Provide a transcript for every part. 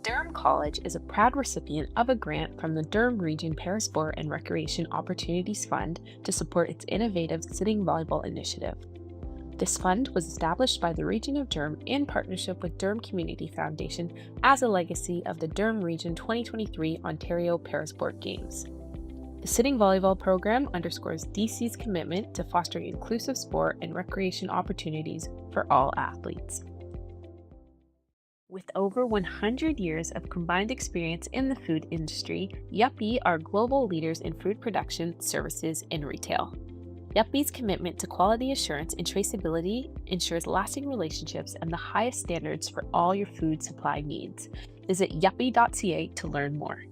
Durham College is a proud recipient of a grant from the Durham Region Parasport and Recreation Opportunities Fund to support its innovative sitting volleyball initiative. This fund was established by the Region of Durham in partnership with Durham Community Foundation as a legacy of the Durham Region 2023 Ontario Parasport Games. The sitting volleyball program underscores DC's commitment to fostering inclusive sport and recreation opportunities for all athletes. With over 100 years of combined experience in the food industry, Yuppie are global leaders in food production, services, and retail. Yuppie's commitment to quality assurance and traceability ensures lasting relationships and the highest standards for all your food supply needs. Visit yuppie.ca to learn more.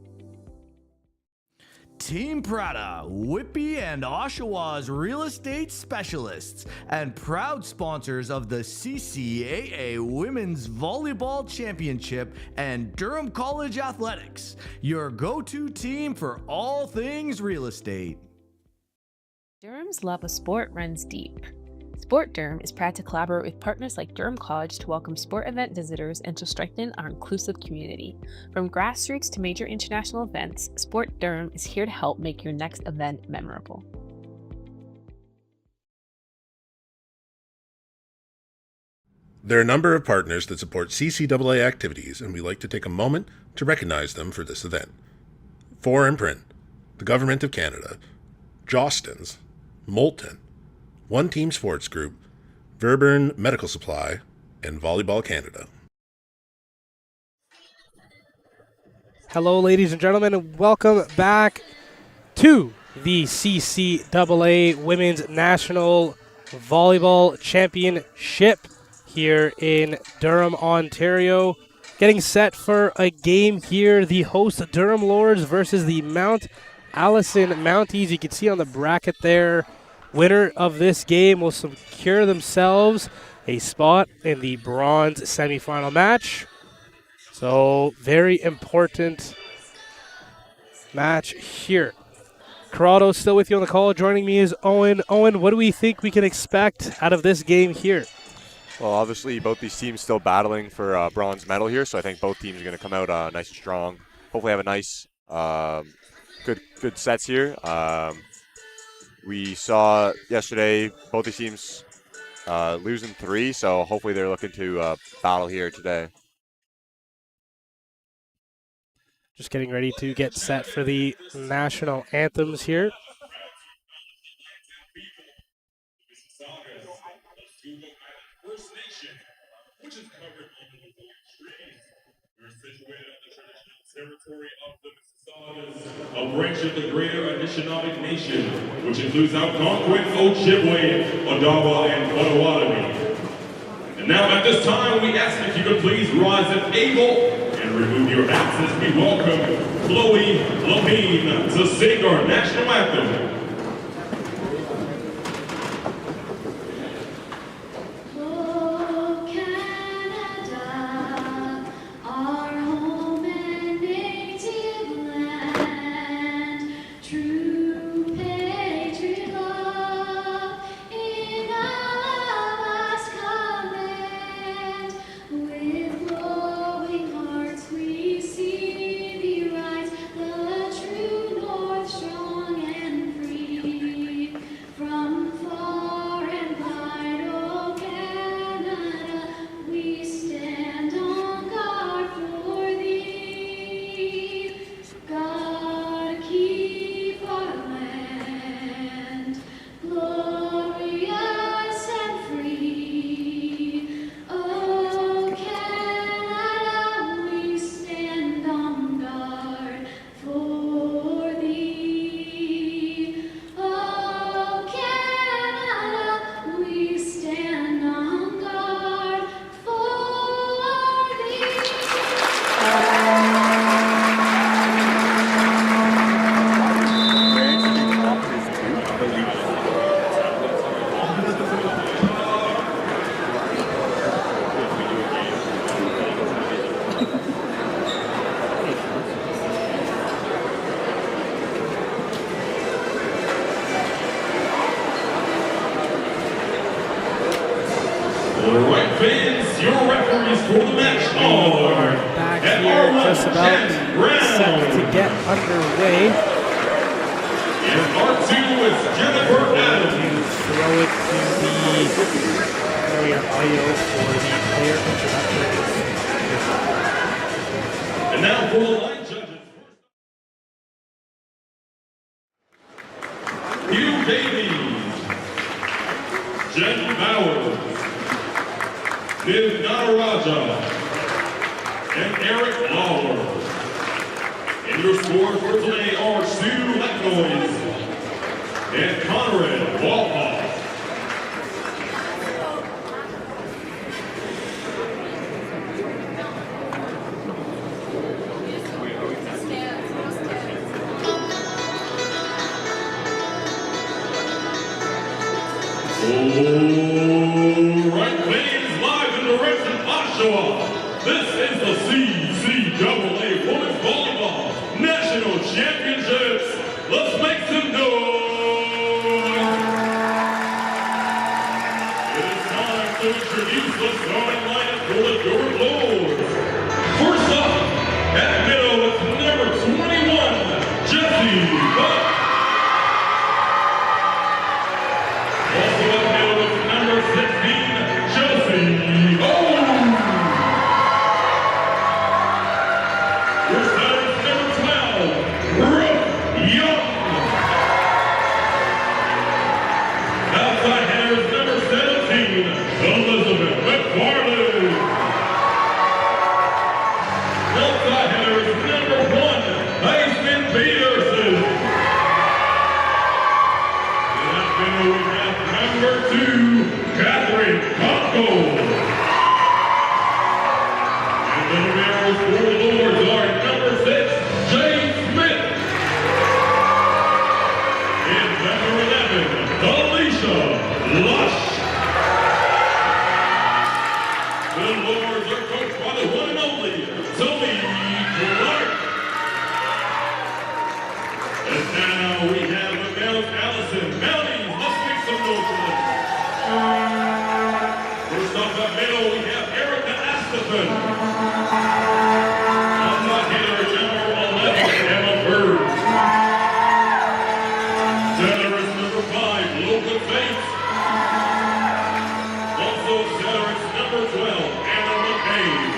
Team Prada, Whitby and Oshawa's real estate specialists and proud sponsors of the CCAA Women's Volleyball Championship and Durham College Athletics, your go-to team for all things real estate. Durham's love of sport runs deep. Sport Durham is proud to collaborate with partners like Durham College to welcome sport event visitors and to strengthen our inclusive community. From grassroots to major international events, Sport Durham is here to help make your next event memorable. There are a number of partners that support CCAA activities, and we like to take a moment to recognize them for this event. 4 Imprint, the Government of Canada, Jostens, Moulton, One Team Sports Group, Verburn Medical Supply, and Volleyball Canada. Hello, ladies and gentlemen, and welcome back to the CCAA Women's National Volleyball Championship here in Durham, Ontario. Getting set for a game here, the host Durham Lords versus the Mount Allison Mounties. You can see on the bracket there, winner of this game will secure themselves a spot in the bronze semifinal match. So, very important match here. Corrado still with you on the call. Joining me is Owen. Owen, what do we think we can expect out of this game here? Well, obviously, both these teams still battling for a bronze medal here, so I think both teams are going to come out nice and strong. Hopefully have a nice, good sets here. We saw yesterday both these teams losing 3, so hopefully they're looking to battle here today. Just getting ready to get set for the national anthems here. Which is covered under the tree. We're situated on the traditional territory of the Mississaugas, a branch of the Greater Anishinaabe Nation, which includes Algonquin, Ojibwe, Odawa, and Potawatomi. And now at this time, we ask if you could please rise if able and remove your hats as we welcome Chloe Lamine to sing our national anthem. Strong and free. just about set to get underway. And R2 is Jennifer Adams. Throw it to there we have audio for the player introductory. And now for the line judges. Hugh Davies, Jen Bowers, Viv Nataraja, and Eric Lawler. And your scores for today are Sue Lecknoise and Conrad Walhoff. Alright, ladies, live and direct from Oshawa. This is the CCAA Women's Volleyball National Championships. Let's make some noise. It is time to introduce the starting lineup for the Durham Lords. First up, at middle, it's number 21, Jessie Buck. Also up middle is number 16, Chelsea O. Your center is number 12, Brooke Young. Outside header is number 17, Elizabeth McFarland. Outside header is number 1, Heisman Peterson. And up middle we have number 2, Catherine Conco. And the numerals for the Lords are number 6, Jay Smith. And number 11, Alicia Lush. The Lords are coached by the one and only Tony Clark. And now we have the males, Allison Mounties. Let's make some noise for them. First off the middle, we have Erica Astafin. Outside hitter, number 11, Emma Bird. Center is number 5, Logan Bates. Also center is number 12, Anna McCabe.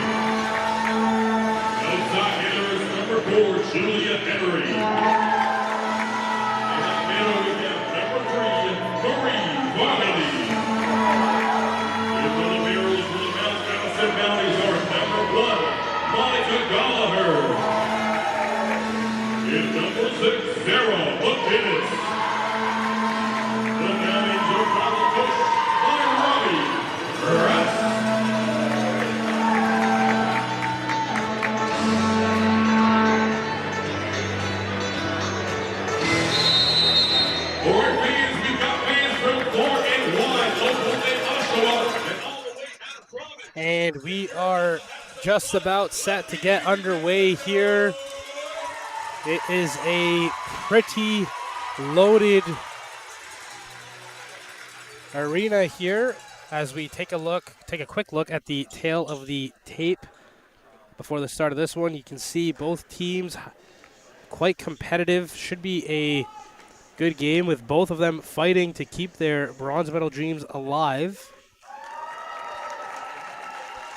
Outside hitter is number 4, Julia Henry. In the middle, we have number 3, Marie Varney. Into the mirrors for the Mount Allison Mounties are number 1, Monica Gallagher. In number 6, Sarah McGinnis. The Mounties are proudly coached by Robbie Russ. For fans, we've got fans from far and wide, local and Oshawa, and all the way out from it. And we are just about set to get underway here. It is a pretty loaded arena here as we take a quick look at the tail of the tape before the start of this one. You can see both teams quite competitive. Should be a good game with both of them fighting to keep their bronze medal dreams alive.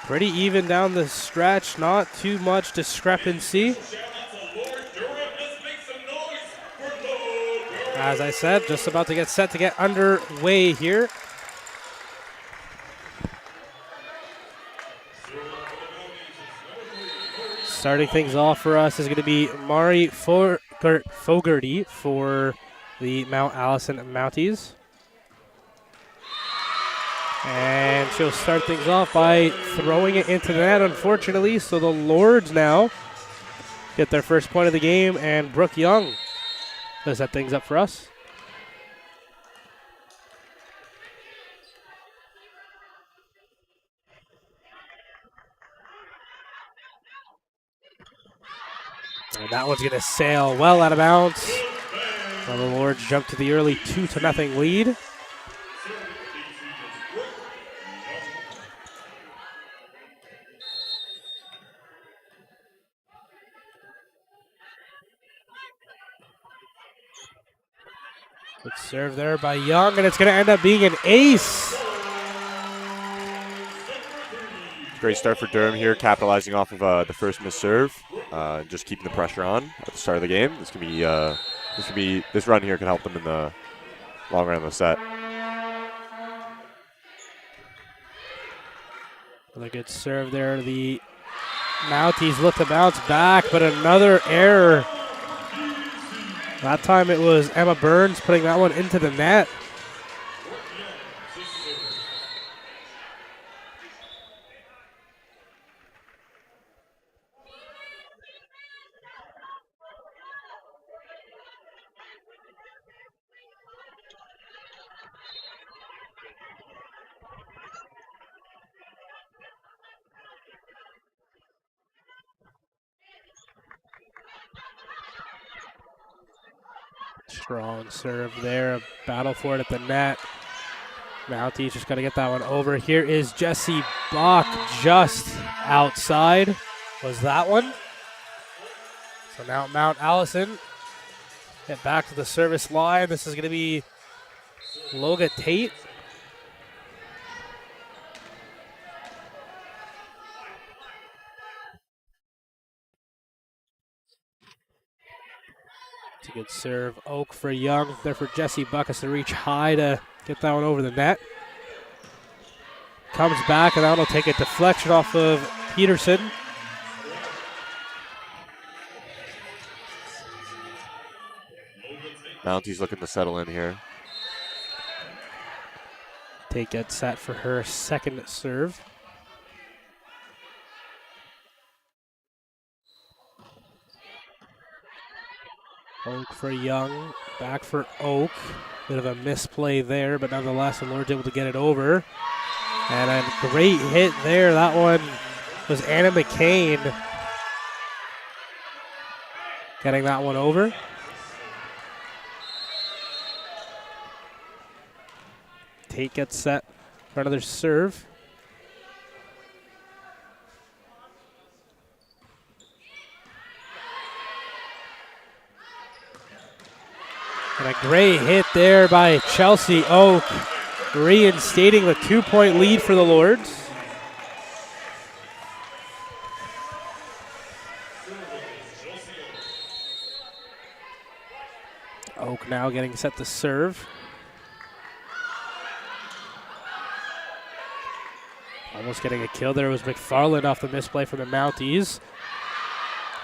Pretty even down the stretch, not too much discrepancy. Shout out to Lord Durham. Let's make some noise for Lord Durham. As I said, just about to get set to get underway here. Starting things off for us is going to be Mari Fogarty for the Mount Allison Mounties. And she'll start things off by throwing it into the net, unfortunately. So the Lords now get their first point of the game, and Brooke Young does set things up for us. And that one's going to sail well out of bounds. Now the Lords jump to the early 2-0 lead. Good serve there by Young, and it's going to end up being an ace. Great start for Durham here, capitalizing off of the first missed serve, just keeping the pressure on at the start of the game. This run here can help them in the long run of the set. Another good serve there. The Mounties look to bounce back, but another error. That time it was Emma Burns putting that one into the net. Strong serve there. A battle for it at the net. Mounties just got to get that one over. Here is Jessie Buck just outside. Was that one? So now Mount Allison get back to the service line. This is going to be Loga Tate. It's a good serve. Oak for Young. There for Jessie Buck has to reach high to get that one over the net. Comes back, and that'll take a deflection off of Peterson. Mounties looking to settle in here. Tate gets set for her second serve. Oak for Young, back for Oak. Bit of a misplay there, but nonetheless, the Lord's able to get it over. And a great hit there. That one was Anna McCain getting that one over. Tate gets set for another serve. And a great hit there by Chelsea Oak, reinstating the 2-point lead for the Lords. Oak now getting set to serve. Almost getting a kill there was McFarland off the misplay from the Mounties.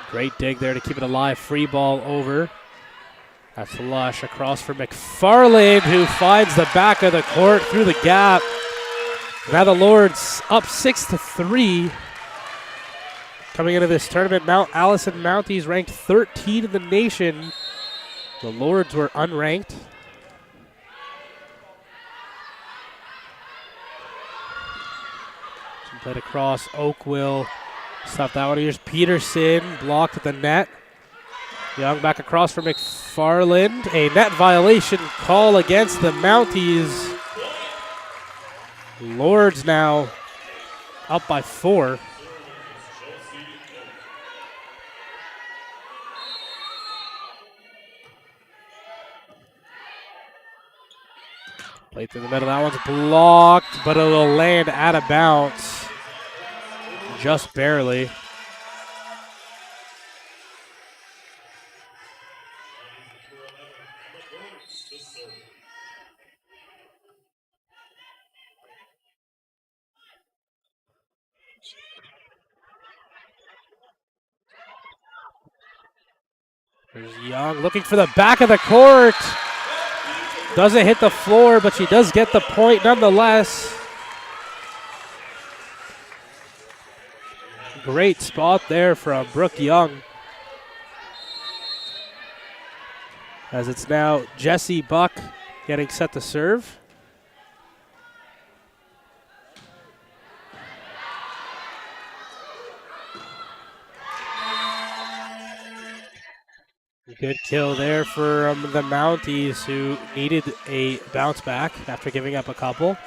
Great dig there to keep it alive. Free ball over. That's Lush across for McFarland, who finds the back of the court through the gap. Now the Lords up 6-3. Coming into this tournament, Mount Allison Mounties ranked 13 in the nation. The Lords were unranked. Played across. Oak will stop that one. Here's Peterson, blocked at the net. Young back across for McFarland. A net violation call against the Mounties. Lords now up by 4. Played through the middle. That one's blocked, but it'll land out of bounds. Just barely. There's Young looking for the back of the court. Doesn't hit the floor, but she does get the point nonetheless. Great spot there from Brooke Young. As it's now Jessie Buck getting set to serve. Good kill there for the Mounties, who needed a bounce back after giving up a couple.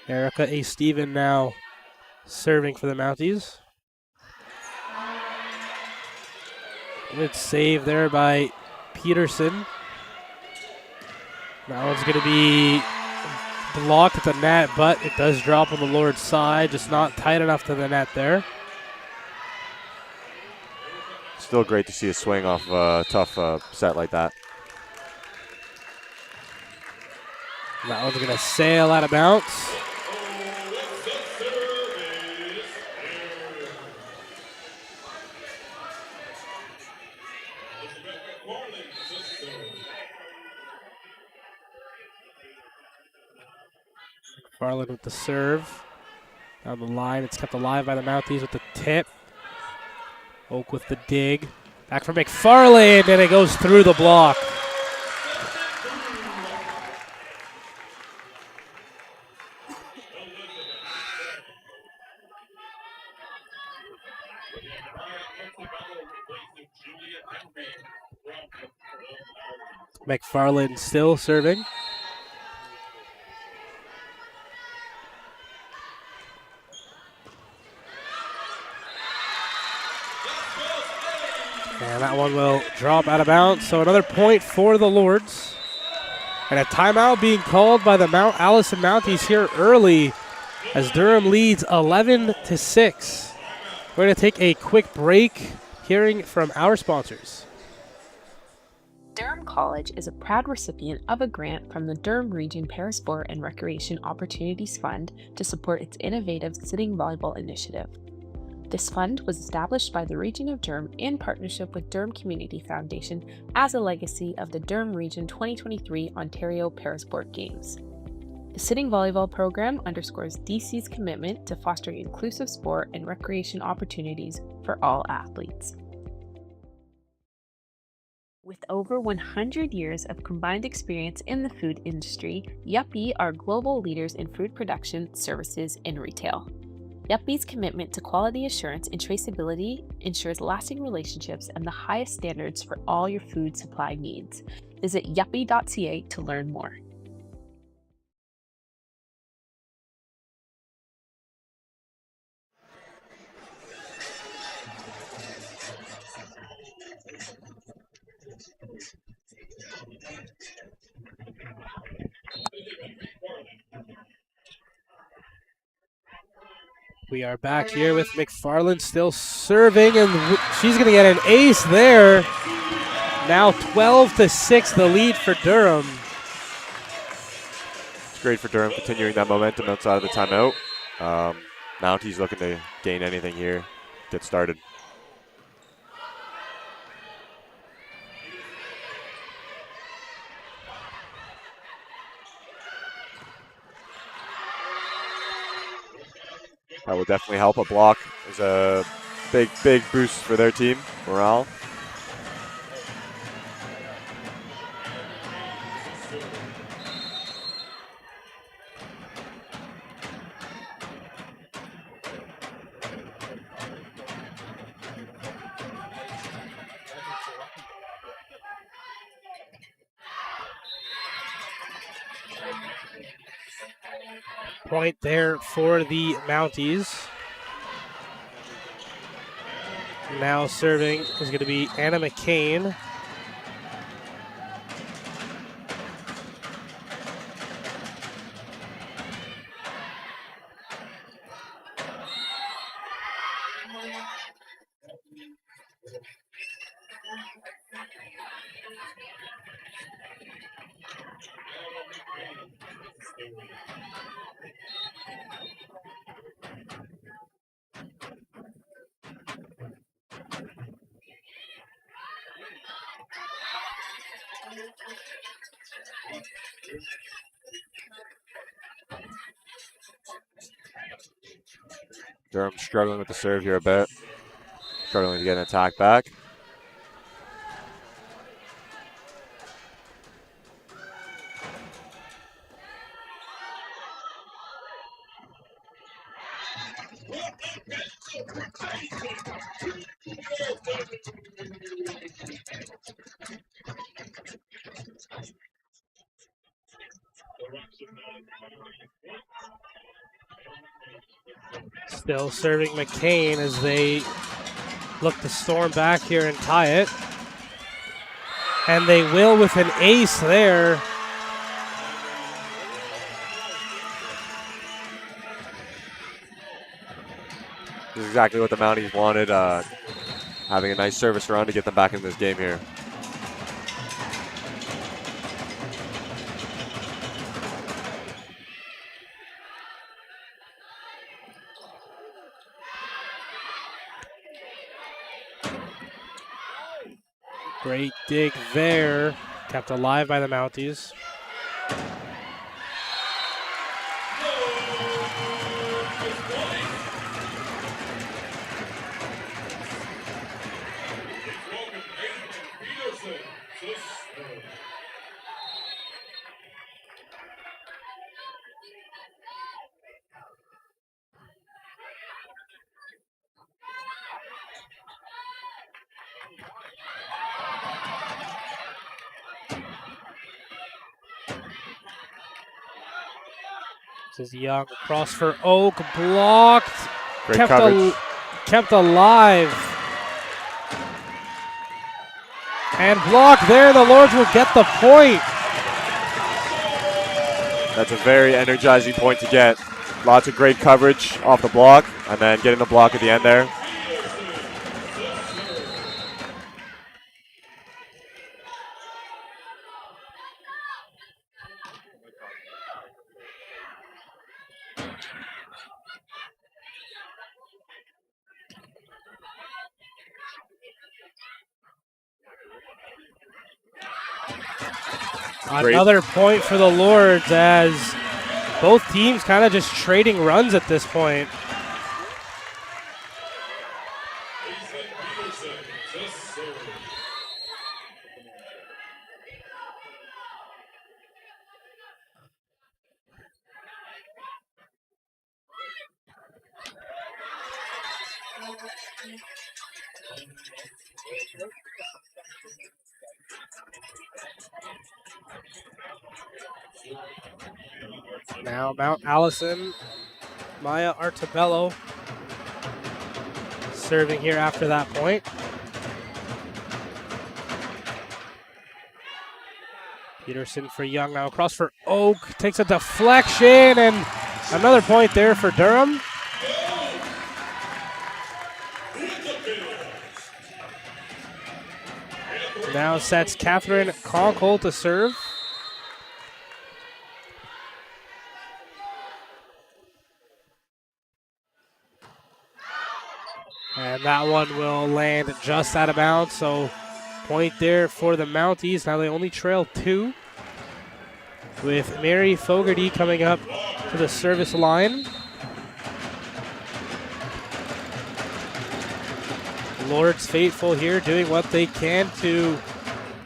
Erica A. Steven now serving for the Mounties. Good save there by Peterson. That one's going to be blocked at the net, but it does drop on the Lord's side, just not tight enough to the net there. Still great to see a swing off a tough set like that. That one's going to sail out of bounds. Farland with the serve. Down the line, it's kept alive by the Mounties with the tip. Oak with the dig. Back from McFarland, and it goes through the block. McFarland still serving. And that one will drop out of bounds. So another point for the Lords. And a timeout being called by the Allison Mounties here early as Durham leads 11-6. We're going to take a quick break hearing from our sponsors. Durham College is a proud recipient of a grant from the Durham Region Parasport and Recreation Opportunities Fund to support its innovative sitting volleyball initiative. This fund was established by the Region of Durham in partnership with Durham Community Foundation as a legacy of the Durham Region 2023 Ontario Parasport Games. The sitting volleyball program underscores DC's commitment to fostering inclusive sport and recreation opportunities for all athletes. With over 100 years of combined experience in the food industry, Yuppie are global leaders in food production, services, and retail. Yuppie's commitment to quality assurance and traceability ensures lasting relationships and the highest standards for all your food supply needs. Visit yuppie.ca to learn more. We are back here with McFarland still serving, and she's going to get an ace there. Now 12-6, the lead for Durham. It's great for Durham continuing that momentum outside of the timeout. Mounties looking to gain anything here, get started. That will definitely help. A block is a big boost for their team morale. Point there for the Mounties. Now serving is going to be Anna McCain. Durham struggling with the serve here a bit. Struggling to get an attack back. Still serving McCain as they look to storm back here and tie it. And they will with an ace there. This is exactly what the Mounties wanted, having a nice service run to get them back in this game here. Great dig there. Kept alive by the Mounties. This is Young across for Oak, blocked. Great coverage. Kept alive. And blocked there. The Lords will get the point. That's a very energizing point to get. Lots of great coverage off the block, and then getting the block at the end there. Another point for the Lords as both teams kind of just trading runs at this point. Now Mount Allison, Maya Artabello serving here after that point. Peterson for Young now across for Oak, takes a deflection and another point there for Durham. Now sets Catherine Conkle to serve. And that one will land just out of bounds, so point there for the Mounties. Now they only trail 2, with Mary Fogarty coming up to the service line. Lords faithful here doing what they can to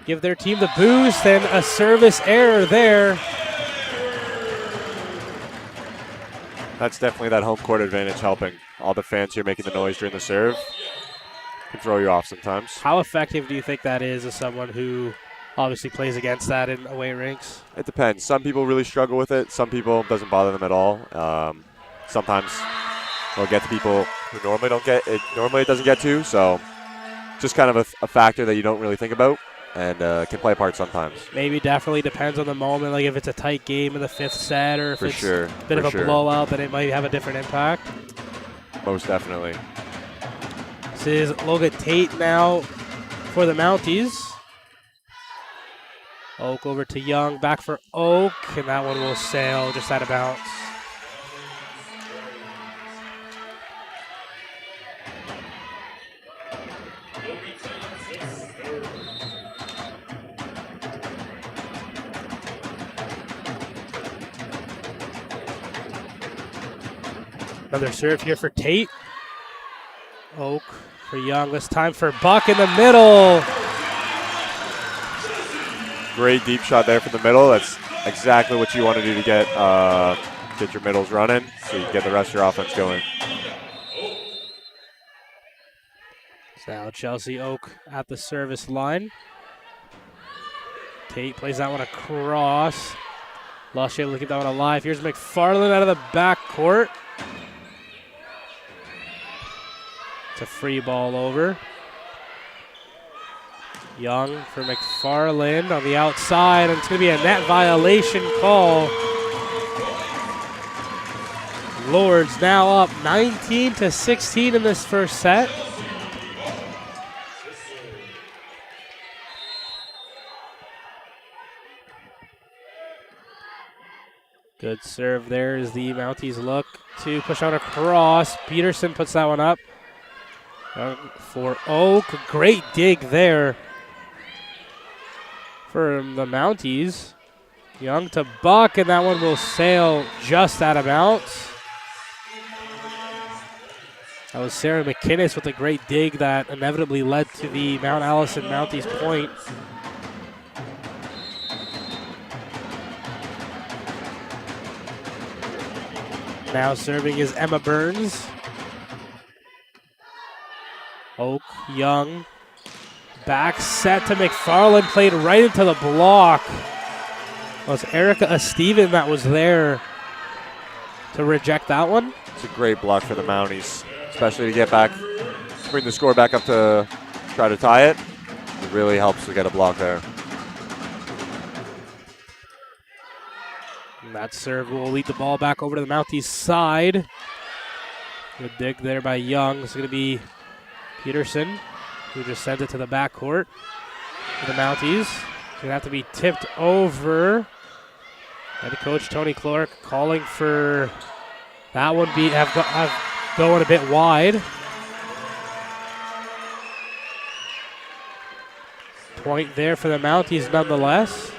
give their team the boost, and a service error there. That's definitely that home court advantage helping. All the fans here making the noise during the serve can throw you off sometimes. How effective do you think that is as someone who obviously plays against that in away rinks? It depends. Some people really struggle with it. Some people it doesn't bother them at all. Sometimes it'll get to people who normally don't get it. Normally it doesn't get to. So just kind of a factor that you don't really think about and can play a part sometimes. Maybe definitely depends on the moment. Like if it's a tight game in the 5th set, or if it's a bit of a blowout, then it might have a different impact. Most definitely. This is Logan Tate now for the Mounties. Oak over to Young, back for Oak, and that one will sail just out of bounds. Another serve here for Tate. Oak for Young. This time for Buck in the middle. Great deep shot there from the middle. That's exactly what you want to do to get your middles running, so you can get the rest of your offense going. So now Chelsea Oak at the service line. Tate plays that one across. Lost able to keep that one alive. Here's McFarland out of the back court. It's a free ball over. Young for McFarland on the outside, and it's going to be a net violation call. Lords now up 19-16 in this first set. Good serve there as the Mounties look to push out across. Peterson puts that one up for Oak. Great dig there for the Mounties. Young to Buck, and that one will sail just out of bounds. That was Sarah McInnes with a great dig that inevitably led to the Mount Allison Mounties point. Now serving is Emma Burns. Oak, Young, back set to McFarland, played right into the block. It was Erica Steven that was there to reject that one. It's a great block for the Mounties, especially to get back, bring the score back up to try to tie it. It really helps to get a block there. And that serve will lead the ball back over to the Mounties side. Good dig there by Young. It's going to be Peterson, who just sent it to the backcourt for the Mounties. It's going to have to be tipped over. Head coach Tony Clark calling for that one going a bit wide. Point there for the Mounties nonetheless.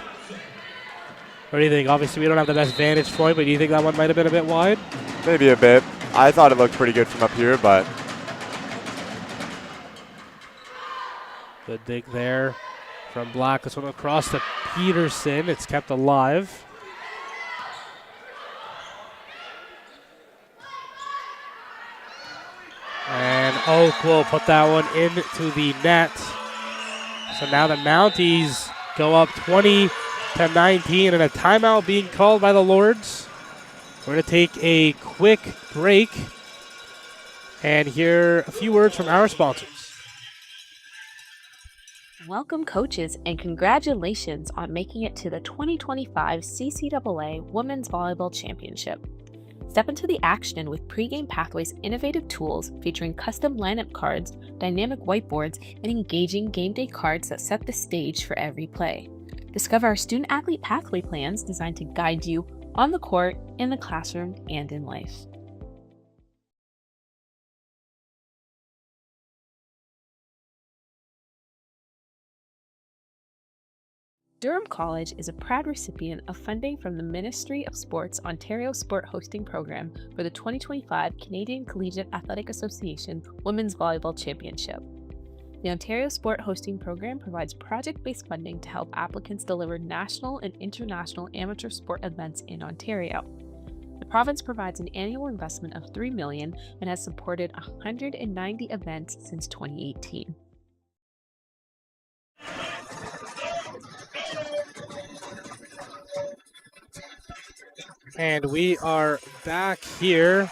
What do you think? Obviously, we don't have the best vantage point, but do you think that one might have been a bit wide? Maybe a bit. I thought it looked pretty good from up here, but good dig there from Black. This one across to Peterson. It's kept alive. And Oak will put that one into the net. So now the Mounties go up 20-19, and a timeout being called by the Lords. We're going to take a quick break and hear a few words from our sponsors. Welcome, coaches, and congratulations on making it to the 2025 CCAA Women's Volleyball Championship. Step into the action with Pregame Pathways' innovative tools featuring custom lineup cards, dynamic whiteboards, and engaging game day cards that set the stage for every play. Discover our student-athlete pathway plans designed to guide you on the court, in the classroom, and in life. Durham College is a proud recipient of funding from the Ministry of Sports Ontario Sport Hosting Program for the 2025 Canadian Collegiate Athletic Association Women's Volleyball Championship. The Ontario Sport Hosting Program provides project-based funding to help applicants deliver national and international amateur sport events in Ontario. The province provides an annual investment of $3 million and has supported 190 events since 2018. And we are back here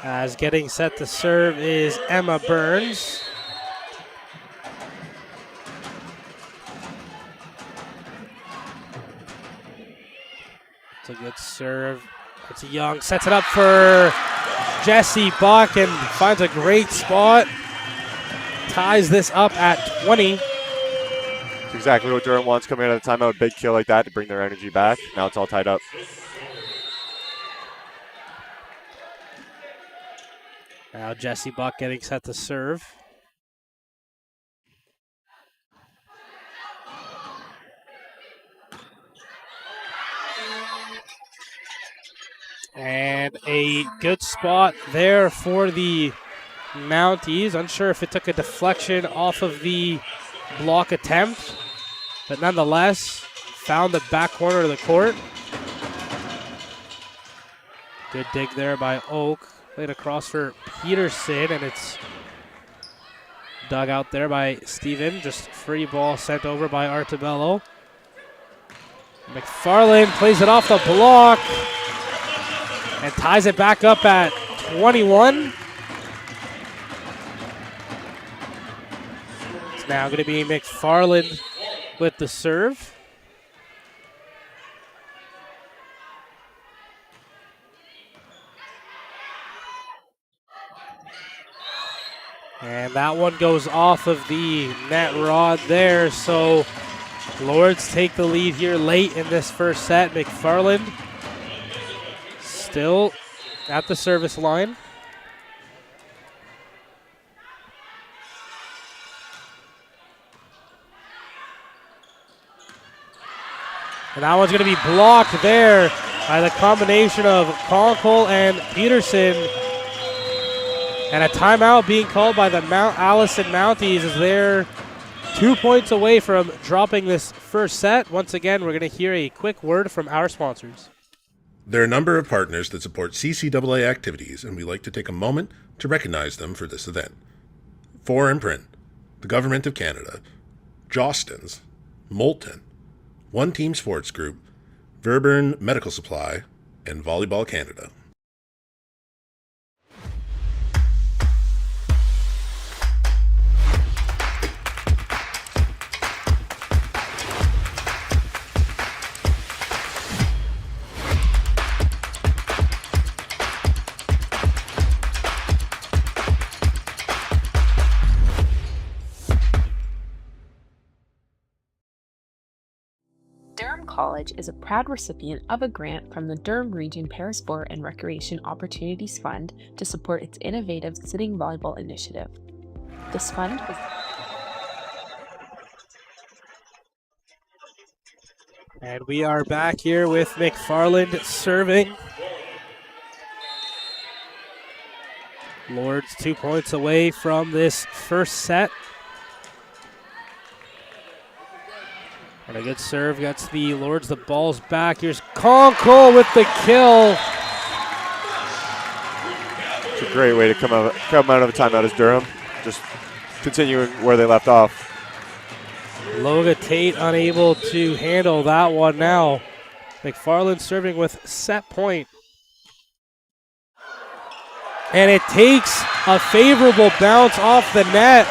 as getting set to serve is Emma Burns. It's a good serve. It's Young, sets it up for Jesse Buck and finds a great spot. Ties this up at 20. it's exactly what Durham wants coming out of the timeout. Big kill like that to bring their energy back. Now it's all tied up. Now Jesse Buck getting set to serve. And a good spot there for the Mounties. Unsure if it took a deflection off of the block attempt, but nonetheless found the back corner of the court. Good dig there by Oak. Played across for Peterson, and it's dug out there by Steven. Just free ball sent over by Artabello. McFarland plays it off the block and ties it back up at 21. Now going to be McFarland with the serve. And that one goes off of the net rod there. So Lords take the lead here late in this first set. McFarland still at the service line. And that one's going to be blocked there by the combination of Conkle and Peterson. And a timeout being called by the Allison Mounties as they're 2 points away from dropping this first set. Once again, we're going to hear a quick word from our sponsors. There are a number of partners that support CCAA activities, and we'd like to take a moment to recognize them for this event. 4Imprint, the Government of Canada, Jostens, Moulton, One Team Sports Group, Verburn Medical Supply, and Volleyball Canada. Durham College is a proud recipient of a grant from the Durham Region Parasport and Recreation Opportunities Fund to support its innovative sitting volleyball initiative. This fund was And we are back here with McFarland serving. Lords 2 points away from this first set. And a good serve gets the Lords the balls back. Here's Conkle with the kill. It's a great way to come out of a timeout as Durham. Just continuing where they left off. Loga Tate unable to handle that one now. McFarland serving with set point. And it takes a favorable bounce off the net.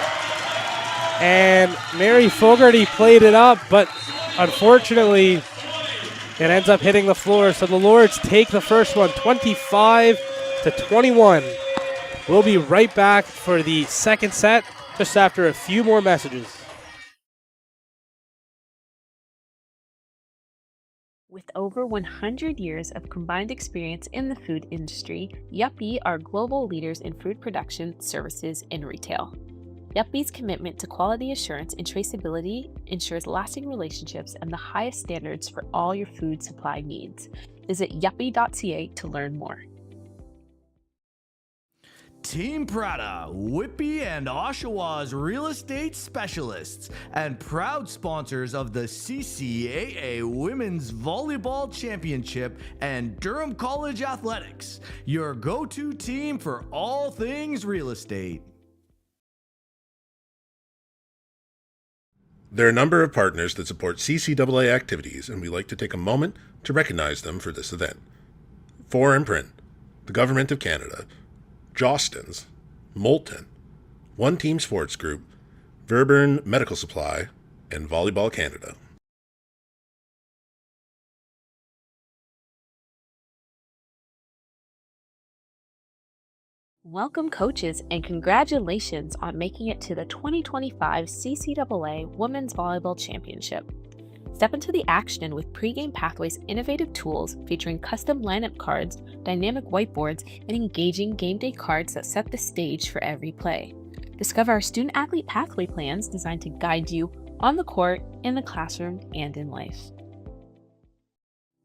And Mary Fogarty played it up, but unfortunately, it ends up hitting the floor. So the Lords take the first one, 25-21. We'll be right back for the second set, just after a few more messages. With over 100 years of combined experience in the food industry, Yuppie are global leaders in food production, services, and retail. Yuppie's commitment to quality assurance and traceability ensures lasting relationships and the highest standards for all your food supply needs. Visit yuppie.ca to learn more. Team Prada, Whippy and Oshawa's real estate specialists and proud sponsors of the CCAA Women's Volleyball Championship and Durham College Athletics, your go-to team for all things real estate. There are a number of partners that support CCAA activities, and we'd like to take a moment to recognize them for this event. 4Imprint, the Government of Canada, Jostens, Moulton, One Team Sports Group, Verburn Medical Supply, and Volleyball Canada. Welcome, coaches, and congratulations on making it to the 2025 CCAA Women's Volleyball Championship. Step into the action with Pregame Pathways' innovative tools featuring custom lineup cards, dynamic whiteboards, and engaging game day cards that set the stage for every play. Discover our student-athlete pathway plans designed to guide you on the court, in the classroom, and in life.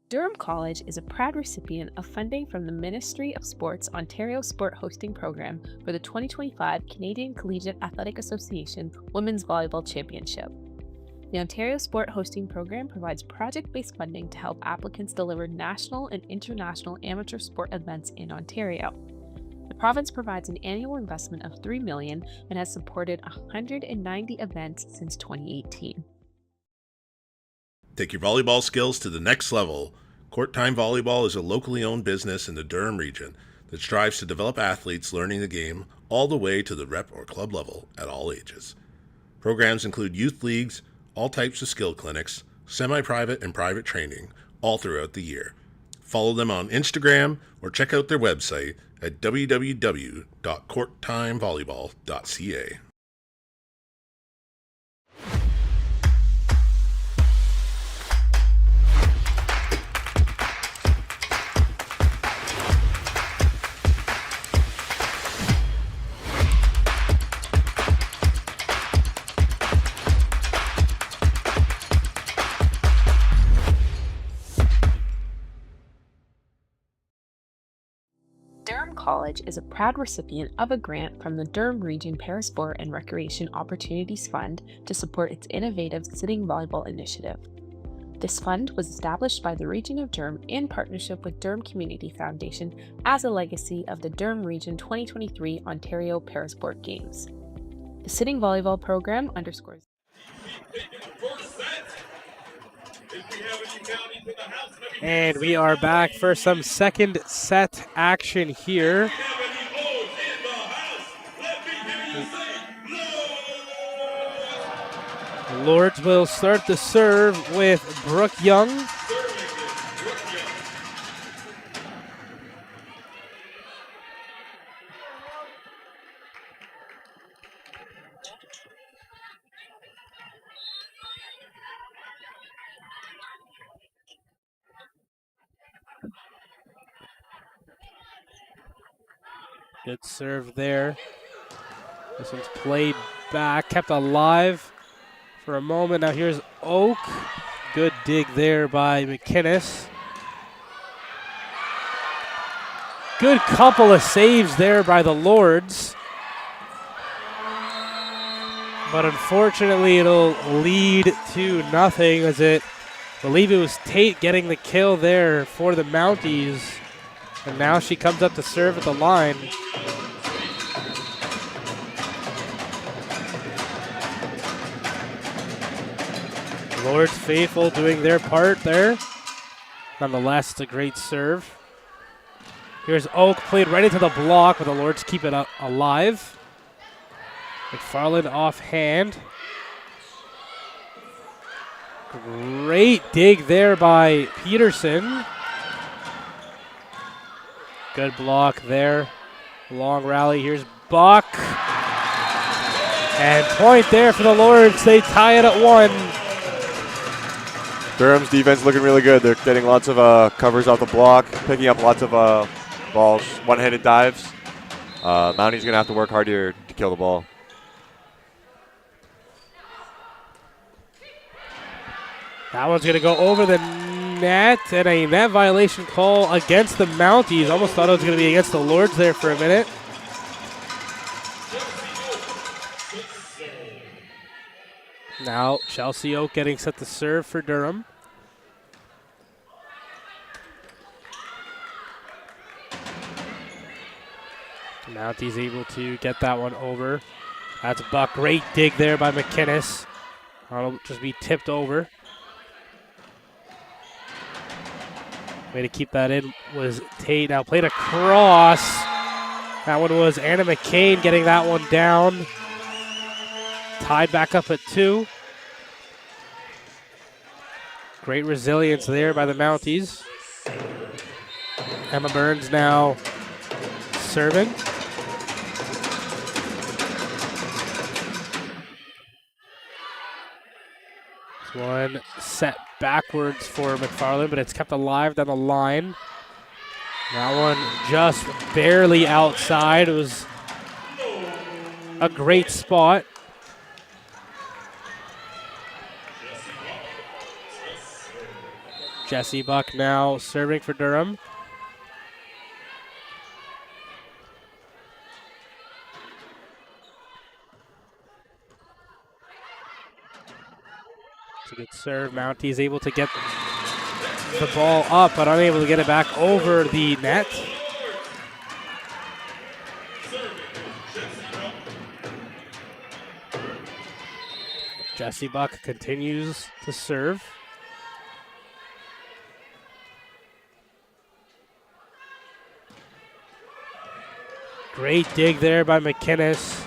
Durham College is a proud recipient of funding from the Ministry of Sports Ontario Sport Hosting Program for the 2025 Canadian Collegiate Athletic Association Women's Volleyball Championship. The Ontario Sport Hosting Program provides project-based funding to help applicants deliver national and international amateur sport events in Ontario. The province provides an annual investment of $3 million and has supported 190 events since 2018. Take your volleyball skills to the next level. Court Time Volleyball is a locally owned business in the Durham region that strives to develop athletes learning the game all the way to the rep or club level at all ages. Programs include youth leagues, all types of skill clinics, semi-private and private training, all throughout the year. Follow them on Instagram or check out their website at www.courttimevolleyball.ca. Durham College is a proud recipient of a grant from the Durham Region Parasport and Recreation Opportunities Fund to support its innovative sitting volleyball initiative. This fund was established by the Region of Durham in partnership with Durham Community Foundation as a legacy of the Durham Region 2023 Ontario Parasport Games. The sitting volleyball program underscores And we are back for some second set action here. Lords will start the serve with Brooke Young. Good serve there. This one's played back, kept alive for a moment. Now here's Oak. Good dig there by McInnes. Good couple of saves there by the Lords. But unfortunately, it'll lead to nothing as I believe it was Tate getting the kill there for the Mounties. And now she comes up to serve at the line. Lords faithful doing their part there. Nonetheless, it's a great serve. Here's Oak, played right into the block, but the Lords keep it alive. McFarland offhand. Great dig there by Peterson. Good block there. Long rally. Here's Buck. And point there for the Lords. They tie it at 1. Durham's defense looking really good. They're getting lots of covers off the block, picking up lots of balls, one-handed dives. Mounties going to have to work hard here to kill the ball. That one's going to go over the net, and a net violation call against the Mounties. Almost thought it was going to be against the Lords there for a minute. Now Chelsea Oak getting set to serve for Durham. Mounties able to get that one over. That's Buck. Great dig there by McInnes. That'll just be tipped over. Way to keep that in was Tate. Now played across. That one was Anna McCain getting that one down. Tied back up at 2. Great resilience there by the Mounties. Emma Burns now serving. This one set backwards for McFarland, but it's kept alive down the line. That one just barely outside. It was a great spot. Jesse Buck now serving for Durham. It's a good serve. Mounties able to get the ball up, but unable to get it back over the net. Jesse Buck continues to serve. Great dig there by McInnes.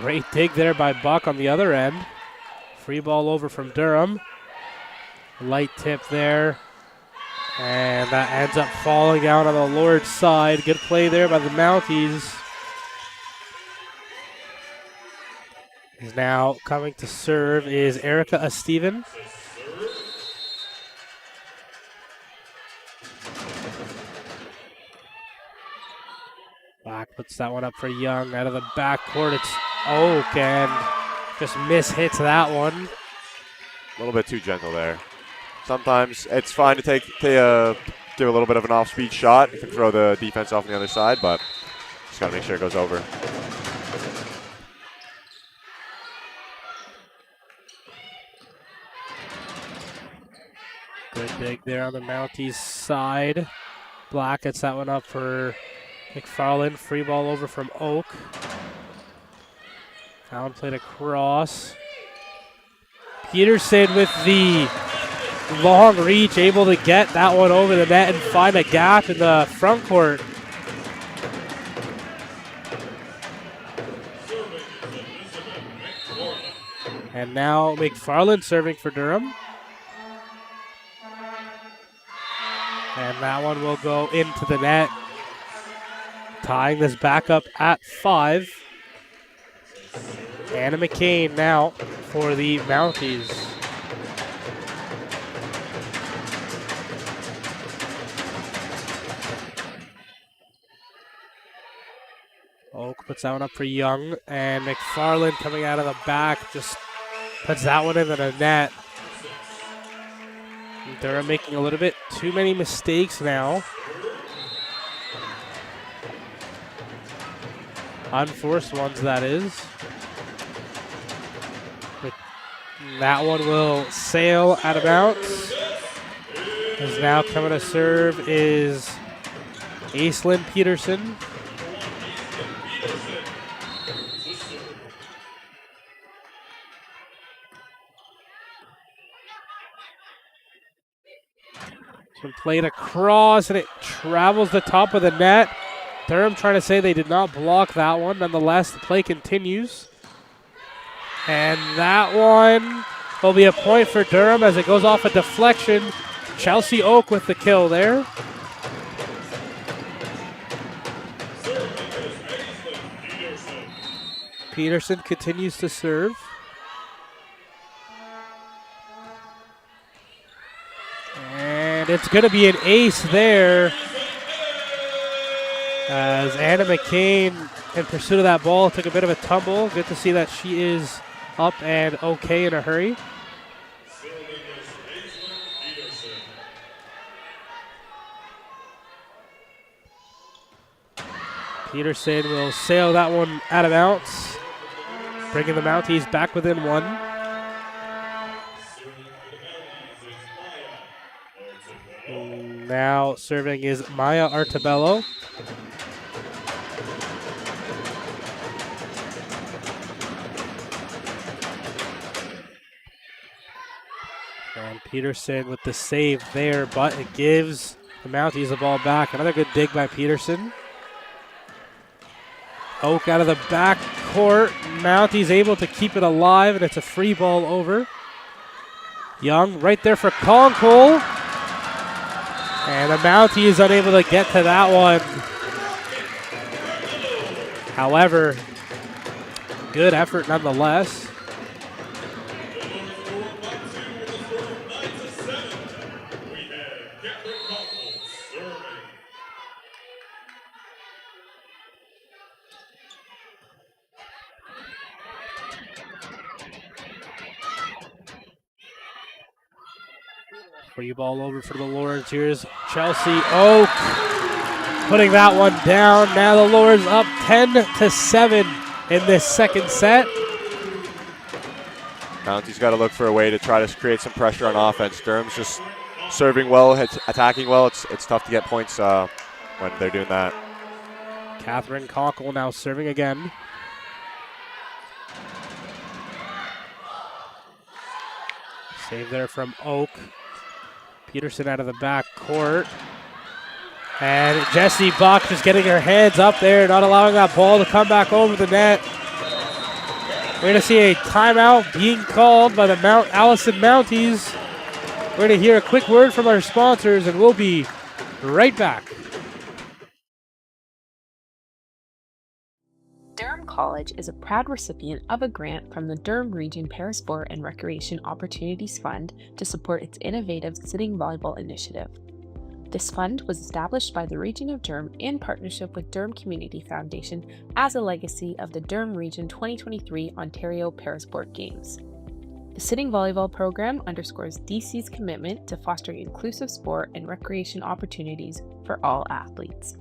Great dig there by Buck on the other end. Free ball over from Durham. Light tip there. And that ends up falling down on the Lord's side. Good play there by the Mounties. Is now coming to serve is Erica Esteven. Black puts that one up for Young out of the backcourt. It's Oak and just mishits that one. A little bit too gentle there. Sometimes it's fine to give a little bit of an off-speed shot. You can throw the defense off on the other side, but just got to make sure it goes over. Good dig there on the Mounties side. Black gets that one up for McFarland. Free ball over from Oak. That one played across. Peterson with the long reach, able to get that one over the net and find a gap in the front court. And now McFarland serving for Durham. And that one will go into the net, tying this back up at 5. Anna McCain now for the Mounties. Oak puts that one up for Young, and McFarland coming out of the back just puts that one into the net. Durham making a little bit too many mistakes now. Unforced ones, that is. But that one will sail out of bounds. Is now coming to serve is Aislinn Peterson. Played across, and it travels the top of the net. Durham trying to say they did not block that one. Nonetheless, the play continues. And that one will be a point for Durham as it goes off a deflection. Chelsea Oak with the kill there. Peterson continues to serve. And it's going to be an ace there as Anna McCain, in pursuit of that ball, took a bit of a tumble. Good to see that she is up and okay in a hurry. Peterson will sail that one out of bounds, bringing the Mounties back within 1. Now serving is Maya Artabello. And Peterson with the save there, but it gives the Mounties the ball back. Another good dig by Peterson. Oak out of the back court. Mounties able to keep it alive, and it's a free ball over. Young right there for Conkle. And the Mountie is unable to get to that one. However, good effort nonetheless. Free ball over for the Lords. Here's Chelsea Oak putting that one down. Now the Lords up 10-7 in this second set. Mounties got to look for a way to try to create some pressure on offense. Durham's just serving well, attacking well. It's tough to get points when they're doing that. Catherine Conkle now serving again. Save there from Oak. Peterson out of the back court. And Jessie Buck just getting her hands up there, not allowing that ball to come back over the net. We're going to see a timeout being called by the Mount Allison Mounties. We're going to hear a quick word from our sponsors, and we'll be right back. Durham College is a proud recipient of a grant from the Durham Region Parasport and Recreation Opportunities Fund to support its innovative sitting volleyball initiative. This fund was established by the Region of Durham in partnership with Durham Community Foundation as a legacy of the Durham Region 2023 Ontario Parasport Games. The sitting volleyball program underscores DC's commitment to fostering inclusive sport and recreation opportunities for all athletes.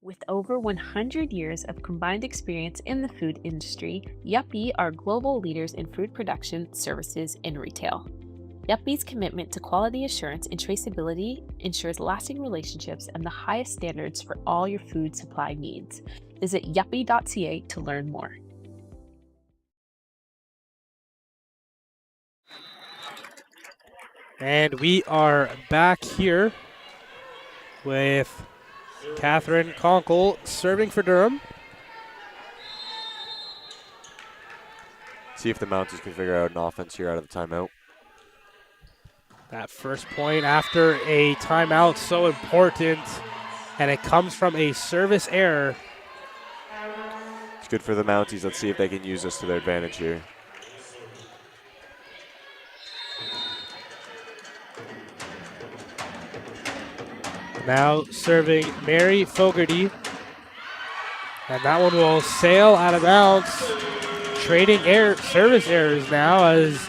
With over 100 years of combined experience in the food industry, Yuppie are global leaders in food production, services, and retail. Yuppie's commitment to quality assurance and traceability ensures lasting relationships and the highest standards for all your food supply needs. Visit yuppie.ca to learn more. And we are back here with Catherine Conkle serving for Durham. See if the Mounties can figure out an offense here out of the timeout. That first point after a timeout, so important, and it comes from a service error. It's good for the Mounties. Let's see if they can use this to their advantage here. Now serving Mary Fogarty. And that one will sail out of bounds. Trading service errors now as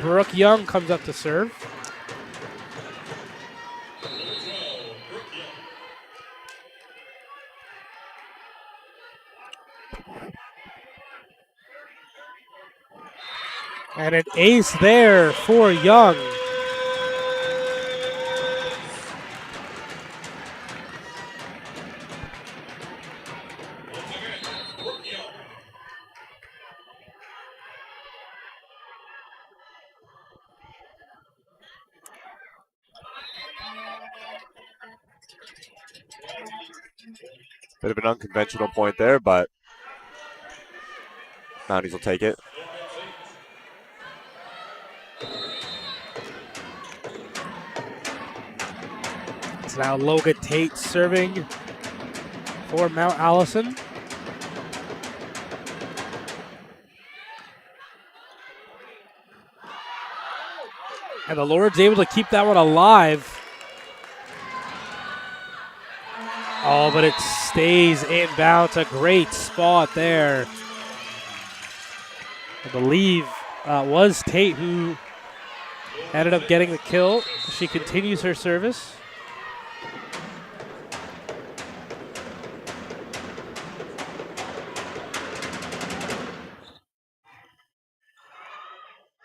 Brooke Young comes up to serve. And an ace there for Young. Bit of an unconventional point there, but Mounties will take it. It's now Logan Tate serving for Mount Allison. And the Lord's able to keep that one alive. Oh, but it stays inbounds. A great spot there. I believe was Tate who ended up getting the kill. She continues her service.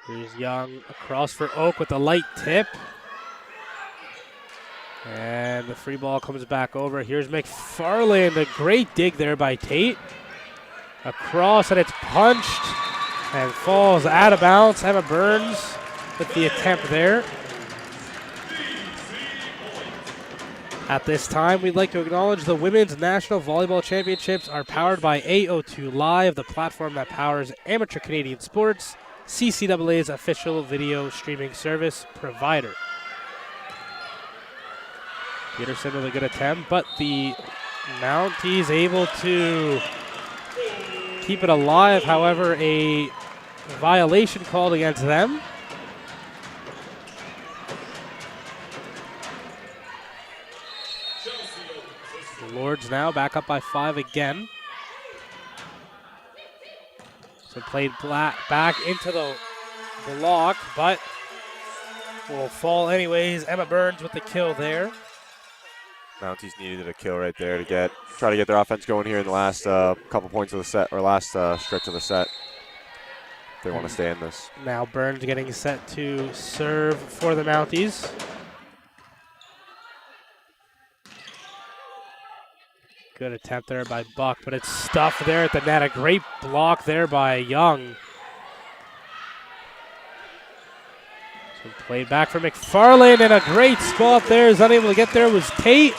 Here's Young across for Oak with a light tip. And the free ball comes back over. Here's McFarland. A great dig there by Tate. Across, and it's punched and falls out of bounds. Emma Burns with the attempt there. At this time, we'd like to acknowledge the Women's National Volleyball Championships are powered by AO2 Live, the platform that powers amateur Canadian sports, CCAA's official video streaming service provider. Peterson with a good attempt, but the Mounties able to keep it alive. However, a violation called against them. The Lords now back up by 5 again. So played back into the block, but will fall anyways. Emma Burns with the kill there. Mounties needed a kill right there to try to get their offense going here in the last couple points of the set, or last stretch of the set. If they want to stay in this. Now Burns getting set to serve for the Mounties. Good attempt there by Buck, but it's stuffed there at the net. A great block there by Young. So played back for McFarland, and a great spot there. Is unable to get there was Tate.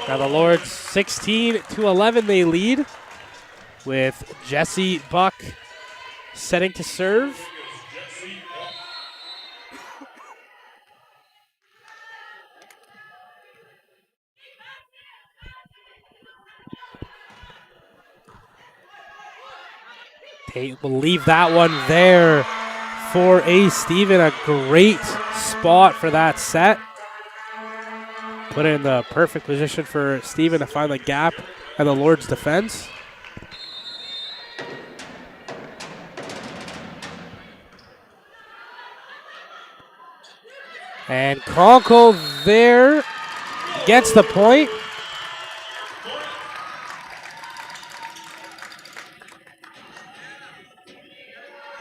Now the Lords 16-11 they lead. with Jesse Buck setting to serve. They will leave that one there for A. Steven. A great spot for that set. Put it in the perfect position for Steven to find the gap at the Lord's defense. And Conkle there gets the point.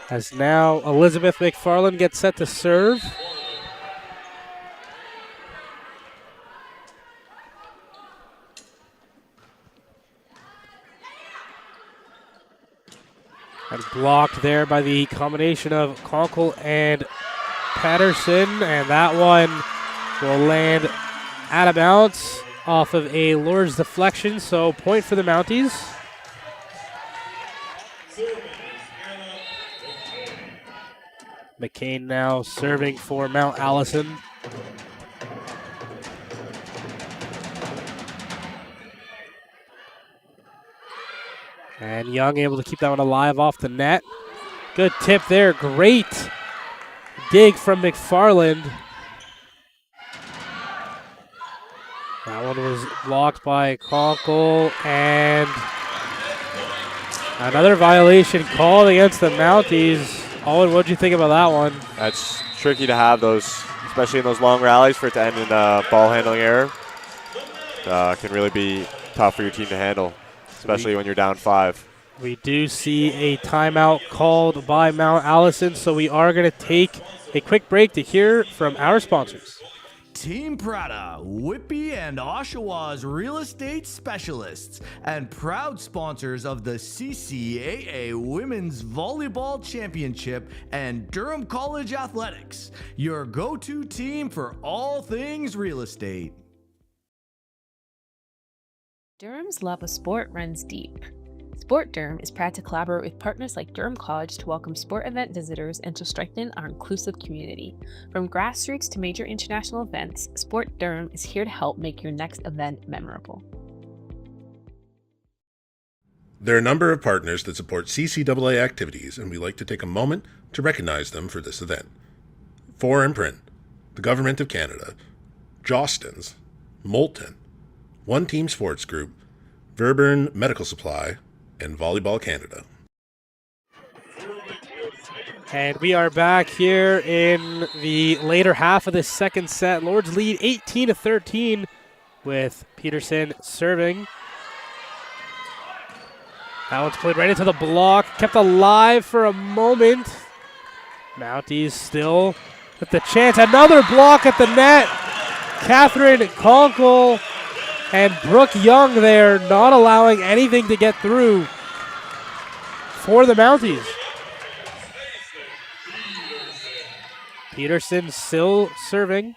As now Elizabeth McFarland gets set to serve. And blocked there by the combination of Conkle and Patterson. And that one will land out of bounds off of a Lourdes deflection. So point for the Mounties. McCain now serving for Mount Allison. And Young able to keep that one alive off the net. Good tip there. Great dig from McFarland. That one was blocked by Conkle, and another violation called against the Mounties. Owen, what did you think about that one? That's tricky to have those, especially in those long rallies, for it to end in a ball handling error. Can really be tough for your team to handle, especially when you're down 5. We do see a timeout called by Mount Allison, so we are going to take a quick break to hear from our sponsors. Team Prada, Whitby and Oshawa's real estate specialists and proud sponsors of the CCAA Women's Volleyball Championship and Durham College Athletics, your go-to team for all things real estate. Durham's love of sport runs deep. Sport Durham is proud to collaborate with partners like Durham College to welcome sport event visitors and to strengthen our inclusive community. From grassroots to major international events, Sport Durham is here to help make your next event memorable. There are a number of partners that support CCAA activities, and we like to take a moment to recognize them for this event. 4 Imprint, the Government of Canada, Jostens, Moulton, One Team Sports Group, Verburn Medical Supply, and Volleyball Canada. And we are back here in the later half of the second set. Lourdes lead 18-13 with Peterson serving. That one's played right into the block, kept alive for a moment. Mounties still with the chance. Another block at the net. Catherine Conkle and Brooke Young there, not allowing anything to get through for the Mounties. Peterson still serving.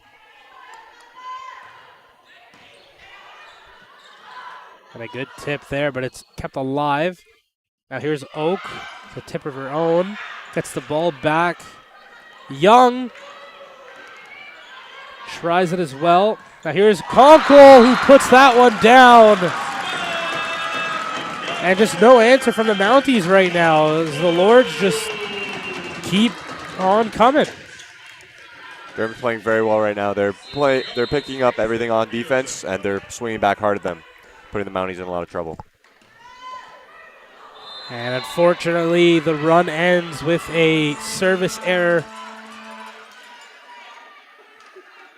And a good tip there, but it's kept alive. Now here's Oak, the tip of her own. Gets the ball back. Young tries it as well. Now here's Conkle, who puts that one down. And just no answer from the Mounties right now, as the Lords just keep on coming. They're playing very well right now. They're picking up everything on defense, and they're swinging back hard at them, putting the Mounties in a lot of trouble. And unfortunately, the run ends with a service error.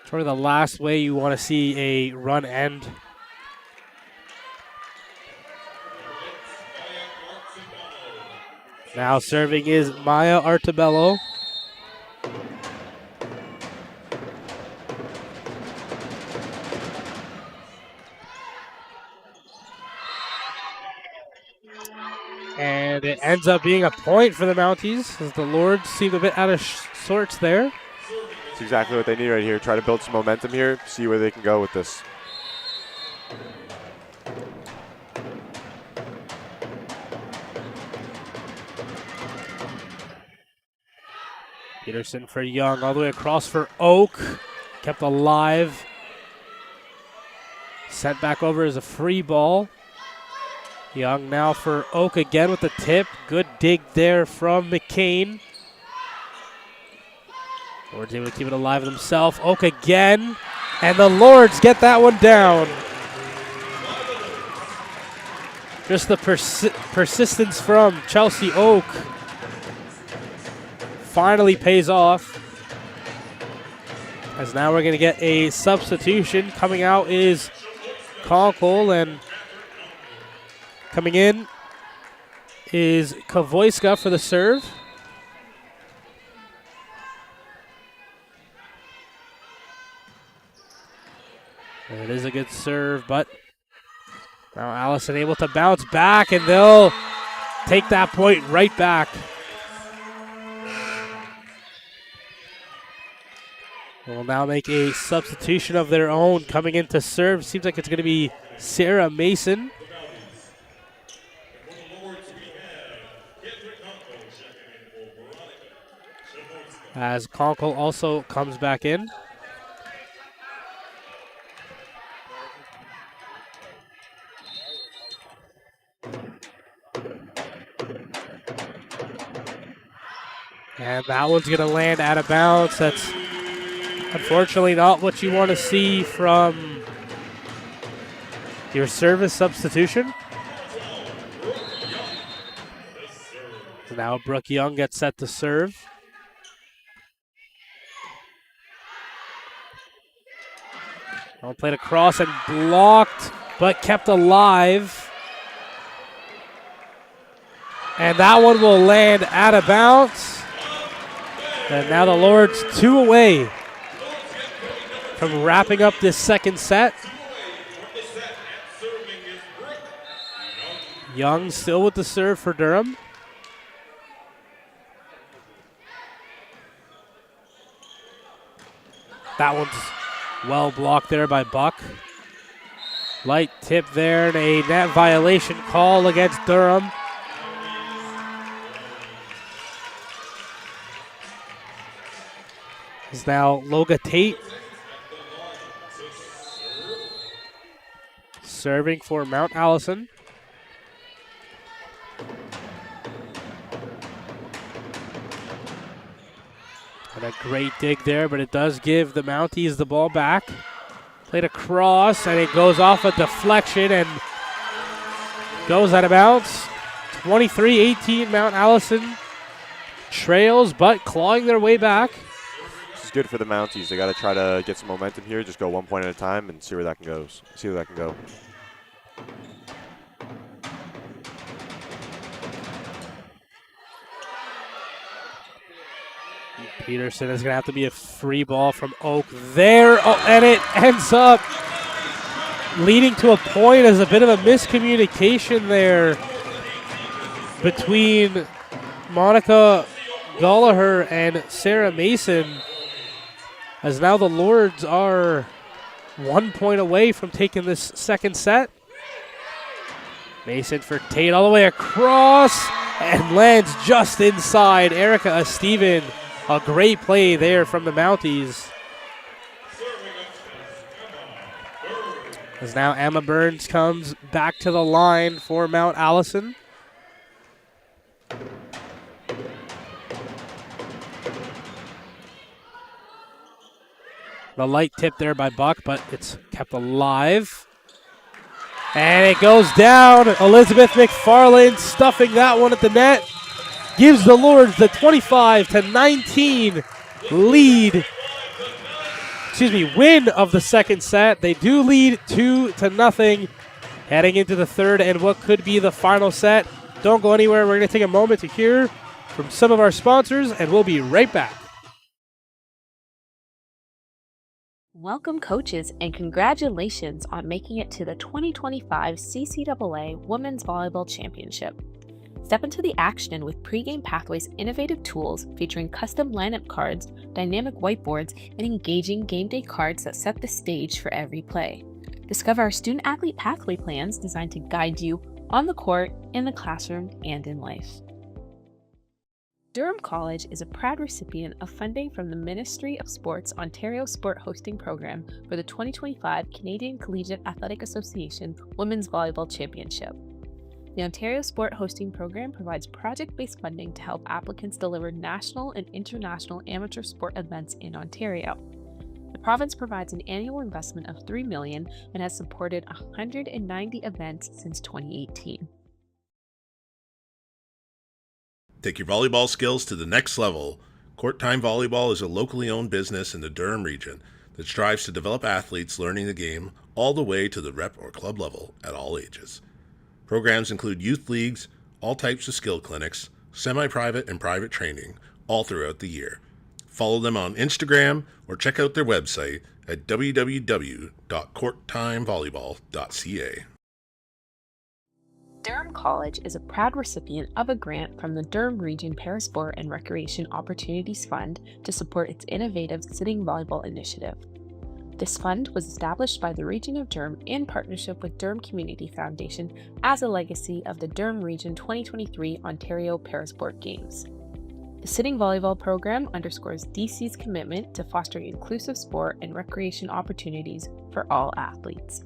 Sort of the last way you want to see a run end. Now serving is Maya Artabello. And it ends up being a point for the Mounties, as the Lords seem a bit out of sorts there. That's exactly what they need right here. Try to build some momentum here, see where they can go with this. Peterson for Young, all the way across for Oak. Kept alive. Sent back over as a free ball. Young now for Oak again with the tip. Good dig there from McCain. Lord's able to keep it alive himself. Oak again. And the Lords get that one down. Just the persistence from Chelsea Oak finally pays off. As now we're going to get a substitution. Coming out is Conkle, and coming in is Kavoiska for the serve. And it is a good serve, but now Allison able to bounce back, and they'll take that point right back. Will now make a substitution of their own. Coming in to serve, seems like it's going to be Sarah Mason. As Conkle also comes back in. And that one's going to land out of bounds. That's unfortunately not what you want to see from your service substitution. So now Brooke Young gets set to serve. Played across and blocked, but kept alive. And that one will land out of bounds. And now the Lords 2 away from wrapping up this second set. Young still with the serve for Durham. That one's well blocked there by Buck. Light tip there and a net violation call against Durham. Is now Loga Tate serving for Mount Allison. And a great dig there, but it does give the Mounties the ball back. Played across, and it goes off a deflection and goes out of bounds. 23-18, Mount Allison trails, but clawing their way back. This is good for the Mounties. They got to try to get some momentum here. Just go 1 point at a time and see where that can go. Peterson is going to have to be a free ball from Oak there. Oh, and it ends up leading to a point as a bit of a miscommunication there between Monica Gallagher and Sarah Mason, as now the Lords are 1 point away from taking this second set. Mason for Tate all the way across and lands just inside. Erica Steven, a great play there from the Mounties. As now Emma Burns comes back to the line for Mount Allison. The light tip there by Buck, but it's kept alive. And it goes down. Elizabeth McFarland stuffing that one at the net. Gives the Lords the 25-19 win of the second set. They do lead 2-0 heading into the third and what could be the final set. Don't go anywhere. We're going to take a moment to hear from some of our sponsors, and we'll be right back. Welcome, coaches, and congratulations on making it to the 2025 CCAA Women's Volleyball Championship. Step into the action with Pregame Pathways' innovative tools featuring custom lineup cards, dynamic whiteboards, and engaging game day cards that set the stage for every play. Discover our student-athlete pathway plans designed to guide you on the court, in the classroom, and in life. Durham College is a proud recipient of funding from the Ministry of Sport's Ontario Sport Hosting Program for the 2025 Canadian Collegiate Athletic Association Women's Volleyball Championship. The Ontario Sport Hosting Program provides project-based funding to help applicants deliver national and international amateur sport events in Ontario. The province provides an annual investment of $3 million and has supported 190 events since 2018. Take your volleyball skills to the next level. Court Time Volleyball is a locally owned business in the Durham region that strives to develop athletes learning the game all the way to the rep or club level at all ages. Programs include youth leagues, all types of skill clinics, semi-private and private training, all throughout the year. Follow them on Instagram or check out their website at www.courttimevolleyball.ca. Durham College is a proud recipient of a grant from the Durham Region Parasport and Recreation Opportunities Fund to support its innovative sitting volleyball initiative. This fund was established by the Region of Durham in partnership with Durham Community Foundation as a legacy of the Durham Region 2023 Ontario Parasport Games. The sitting volleyball program underscores DC's commitment to fostering inclusive sport and recreation opportunities for all athletes.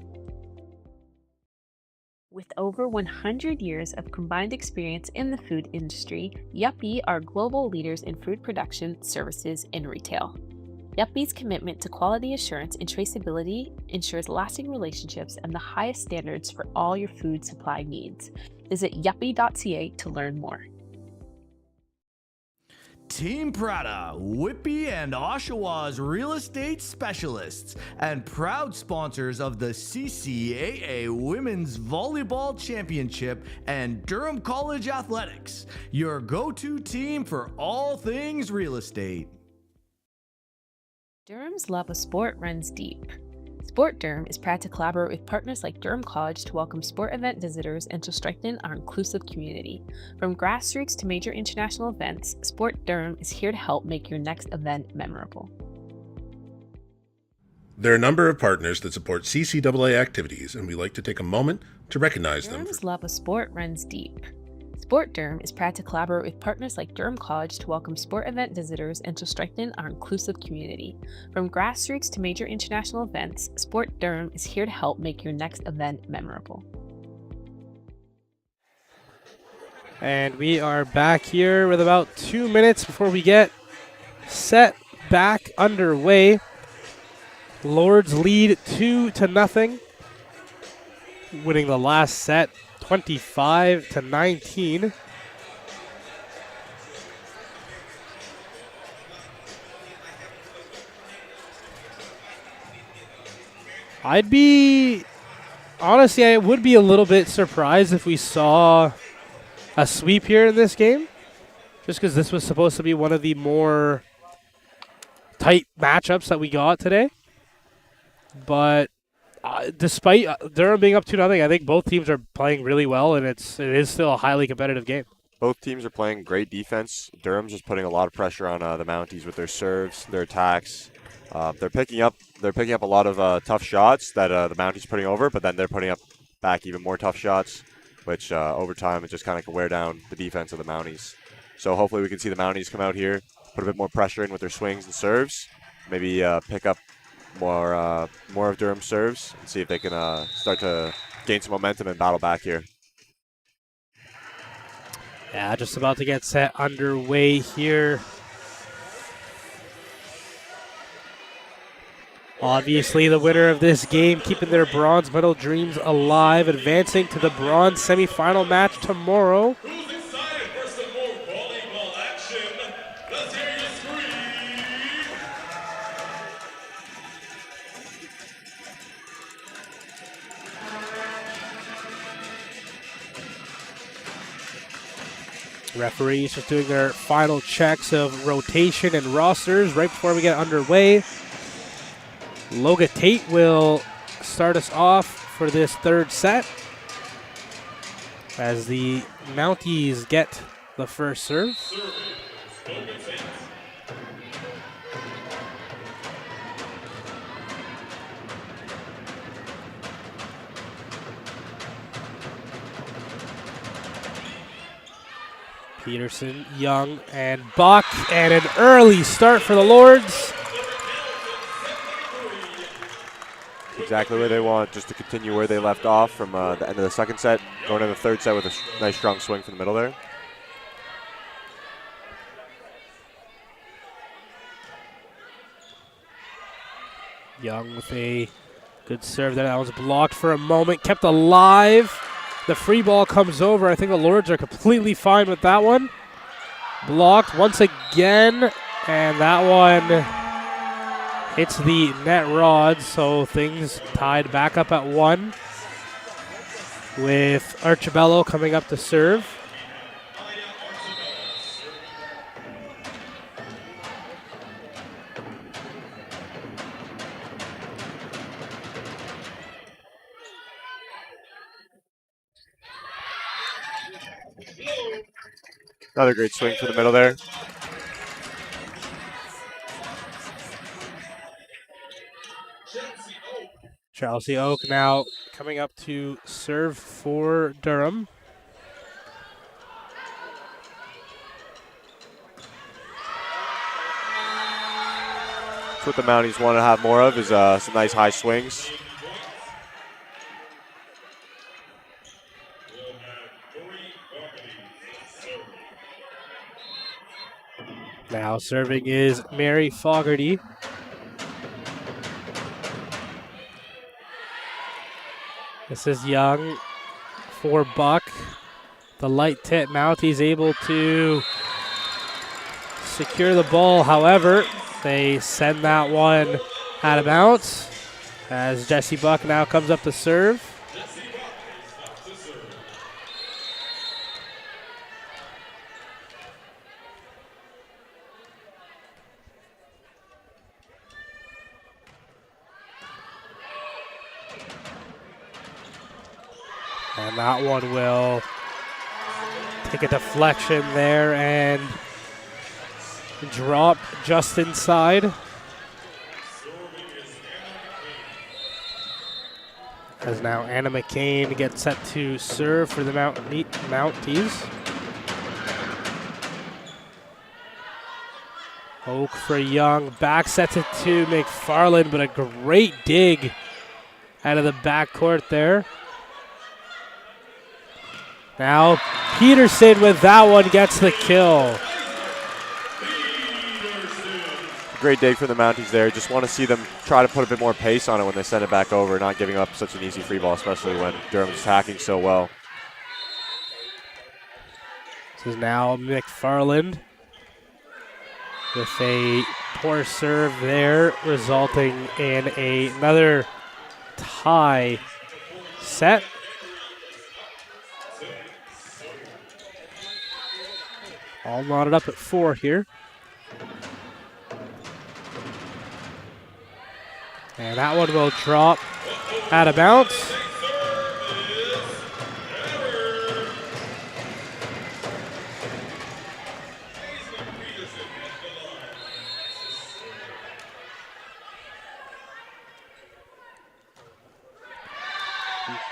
With over 100 years of combined experience in the food industry, Yuppie are global leaders in food production, services, and retail. Yuppie's commitment to quality assurance and traceability ensures lasting relationships and the highest standards for all your food supply needs. Visit yuppie.ca to learn more. Team Prada, Whitby and Oshawa's real estate specialists and proud sponsors of the CCAA Women's Volleyball Championship and Durham College Athletics, your go-to team for all things real estate. Durham's love of sport runs deep. Sport Durham is proud to collaborate with partners like Durham College to welcome sport event visitors and to strengthen our inclusive community. From grassroots to major international events, Sport Durham is here to help make your next event memorable. There are a number of partners that support CCAA activities, and we like to take a moment to recognize them. Durham's love of sport runs deep. Sport Durham is proud to collaborate with partners like Durham College to welcome sport event visitors and to strengthen our inclusive community. From grassroots to major international events, Sport Durham is here to help make your next event memorable. And we are back here with about 2 minutes before we get set back underway. Lords lead 2-0, winning the last set 25-19. Honestly, I would be a little bit surprised if we saw a sweep here in this game, just because this was supposed to be one of the more tight matchups that we got today. But despite Durham being up 2-0, I think both teams are playing really well, and it is still a highly competitive game. Both teams are playing great defense. Durham's just putting a lot of pressure on the Mounties with their serves, their attacks. They're picking up a lot of tough shots that the Mounties are putting over, but then they're putting up back even more tough shots, which over time it just kind of can wear down the defense of the Mounties. So hopefully we can see the Mounties come out here, put a bit more pressure in with their swings and serves, maybe pick up more of Durham's serves and see if they can start to gain some momentum and battle back here. Yeah, just about to get set underway here. Obviously, the winner of this game keeping their bronze medal dreams alive, advancing to the bronze semifinal match tomorrow. Who's excited for some more volleyball action? Let's hear you scream! Referees just doing their final checks of rotation and rosters right before we get underway. Loga Tate will start us off for this third set as the Mounties get the first serve. Peterson, Young, and Buck, and an early start for the Lords. Exactly where they want, just to continue where they left off from the end of the second set, going to the third set with a nice strong swing from the middle there. Young with a good serve there. That was blocked for a moment, kept alive. The free ball comes over. I think the Lords are completely fine with that one. Blocked once again, and that one hits the net rod, so things tied back up at 1 with Archibello coming up to serve. Another great swing for the middle there. Chelsea Oak now coming up to serve for Durham. That's what the Mounties want to have more of, is some nice high swings. Now serving is Mary Fogarty. This is Young for Buck. The light tip Mounties able to secure the ball. However, they send that one out of bounds as Jesse Buck now comes up to serve. And that one will take a deflection there and drop just inside. As now Anna McCain gets set to serve for the Mounties. Oak for Young, back sets it to McFarland, but a great dig out of the backcourt there. Now Peterson with that one gets the kill. Great dig for the Mounties there. Just want to see them try to put a bit more pace on it when they send it back over, not giving up such an easy free ball, especially when Durham's attacking so well. This is now McFarland with a poor serve there, resulting in another tie set. All knotted up at 4 here. And that one will drop out of bounds.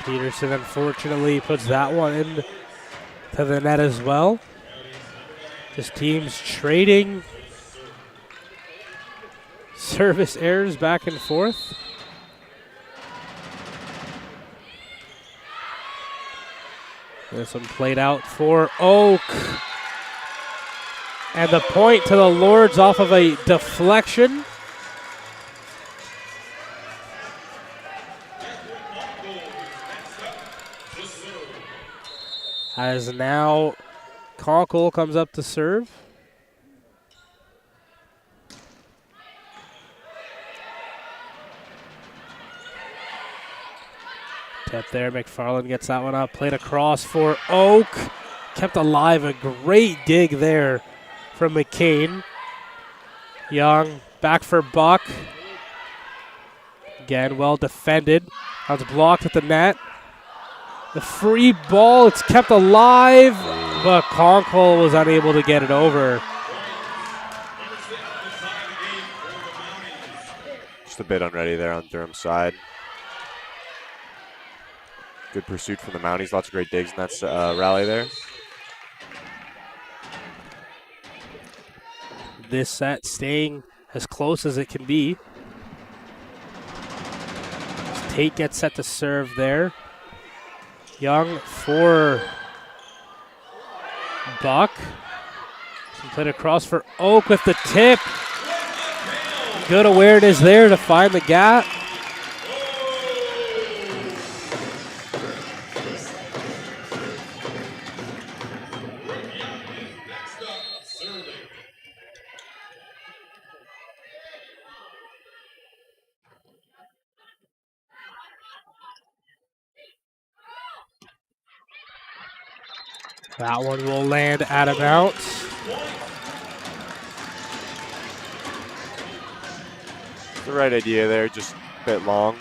Peterson unfortunately puts that one in to the net as well. Just teams trading service errors back and forth. This one played out for Oak. And the point to the Lords off of a deflection. As now Conkle comes up to serve. Tip there, McFarland gets that one up. Played across for Oak. Kept alive, a great dig there from McCain. Young back for Buck. Again, well defended. That was blocked at the net. The free ball, it's kept alive, but Conkle was unable to get it over. Just a bit unready there on Durham's side. Good pursuit from the Mounties. Lots of great digs in that rally there. this set, staying as close as it can be. Tate gets set to serve there. Young for Buck. Played across for Oak with the tip. Good awareness there to find the gap. That one will land out of bounds. The right idea there, just a bit long.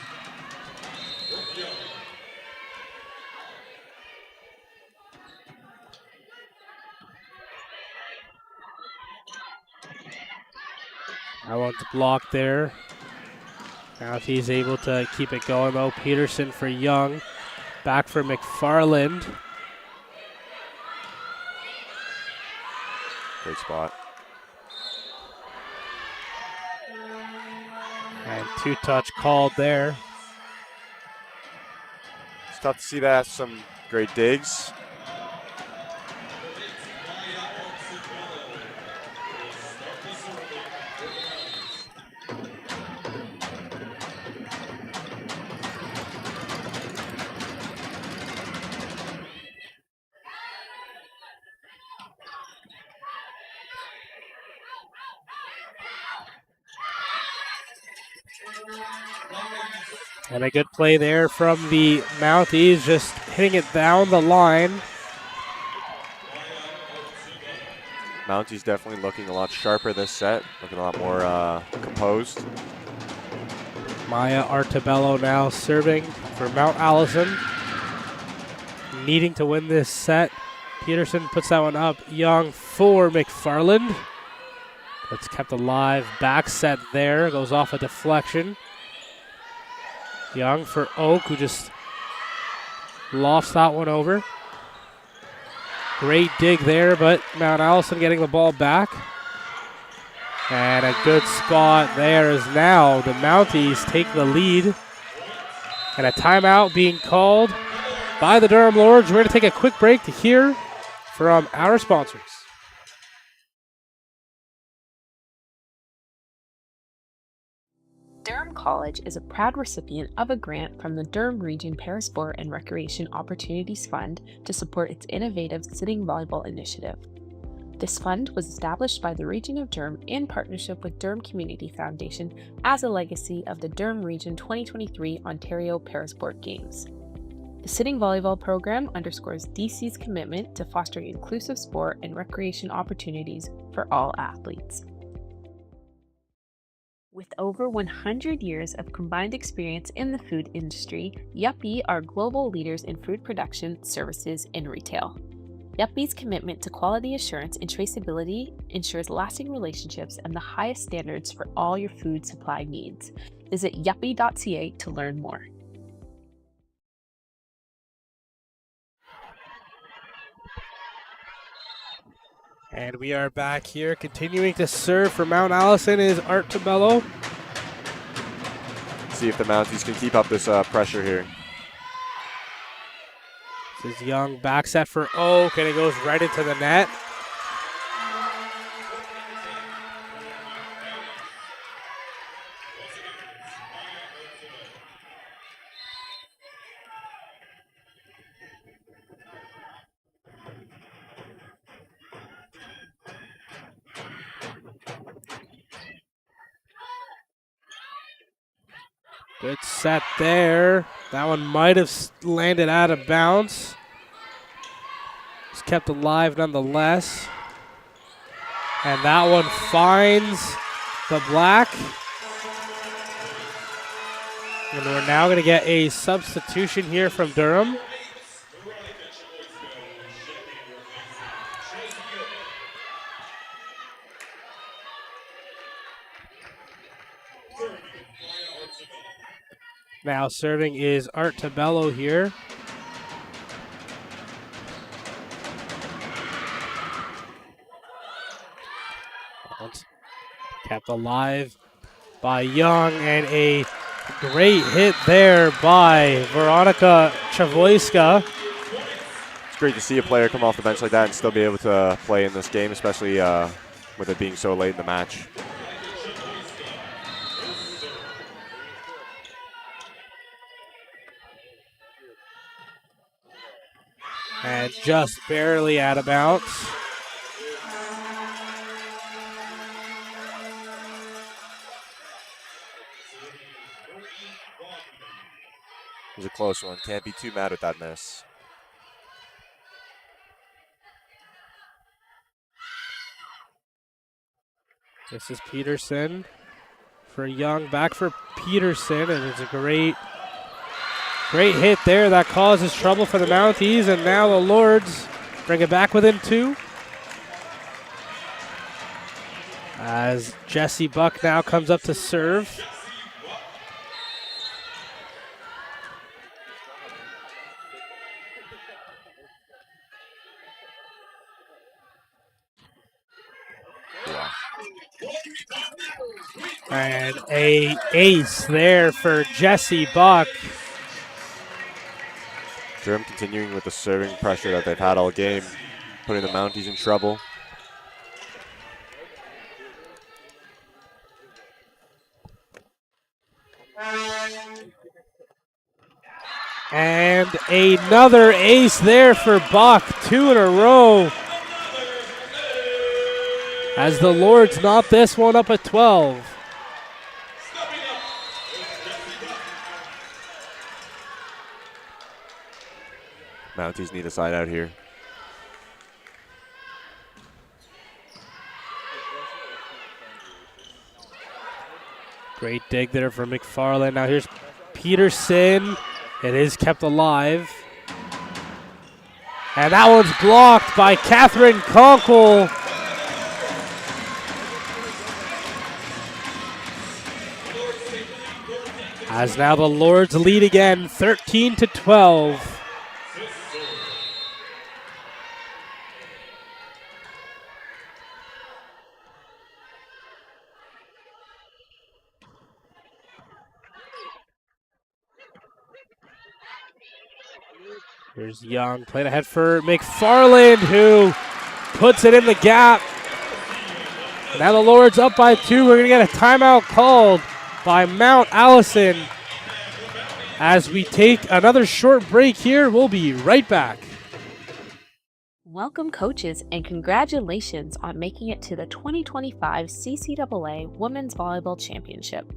That one's blocked there. Now if he's able to keep it going though, Peterson for Young. Back for McFarland. Great spot. And two-touch called there. It's tough to see that. Some great digs. And a good play there from the Mounties, just hitting it down the line. Mounties definitely looking a lot sharper this set, looking a lot more composed. Maya Artabello now serving for Mount Allison. Needing to win this set. Peterson puts that one up. Young for McFarland. That's kept alive. Back set there. Goes off a deflection. Young for Oak, who just lofts that one over. Great dig there, but Mount Allison getting the ball back. And a good spot there is now the Mounties take the lead. And a timeout being called by the Durham Lords. We're going to take a quick break to hear from our sponsors. Durham College is a proud recipient of a grant from the Durham Region Parasport and Recreation Opportunities Fund to support its innovative sitting volleyball initiative. This fund was established by the Region of Durham in partnership with Durham Community Foundation as a legacy of the Durham Region 2023 Ontario Parasport Games. The sitting volleyball program underscores DC's commitment to fostering inclusive sport and recreation opportunities for all athletes. With over 100 years of combined experience in the food industry, Yuppie are global leaders in food production, services, and retail. Yuppie's commitment to quality assurance and traceability ensures lasting relationships and the highest standards for all your food supply needs. Visit yuppie.ca to learn more. And we are back here. Continuing to serve for Mount Allison is Art Tabello. See if the Mounties can keep up this pressure here. This is Young, back set for Oak, and it goes right into the net. Good set there. That one might have landed out of bounds. It's kept alive nonetheless. And that one finds the black. And we're now going to get a substitution here from Durham. Now serving is Art Tabello here. Kept alive by Young, and a great hit there by Veronica Chavoyska. It's great to see a player come off the bench like that and still be able to play in this game, especially with it being so late in the match. And just barely out of bounds. It was a close one. Can't be too mad at that miss. This is Peterson for Young. Back for Peterson, and it's a great hit there that causes trouble for the Mounties, and now the Lords bring it back within 2. As Jesse Buck now comes up to serve. And a ace there for Jesse Buck. Durham continuing with the serving pressure that they've had all game, putting the Mounties in trouble. And another ace there for Buck, 2 in a row. As the Lords knot this one up at 12. Mounties need a side out here. Great dig there for McFarland. Now here's Peterson. It is kept alive. And that one's blocked by Catherine Conkle. As now the Lords lead again, 13-12. Here's Young playing ahead for McFarland, who puts it in the gap. Now the Lords up by 2. We're going to get a timeout called by Mount Allison. As we take another short break here, we'll be right back. Welcome, coaches, and congratulations on making it to the 2025 CCAA Women's Volleyball Championship.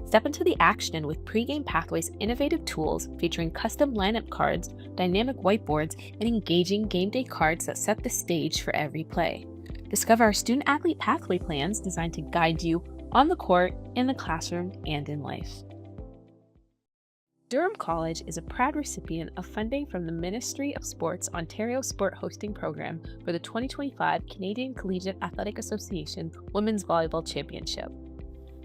Step into the action with Pregame Pathways' innovative tools featuring custom lineup cards, dynamic whiteboards, and engaging game day cards that set the stage for every play. Discover our student-athlete pathway plans designed to guide you on the court, in the classroom, and in life. Durham College is a proud recipient of funding from the Ministry of Sports Ontario Sport Hosting Program for the 2025 Canadian Collegiate Athletic Association Women's Volleyball Championship.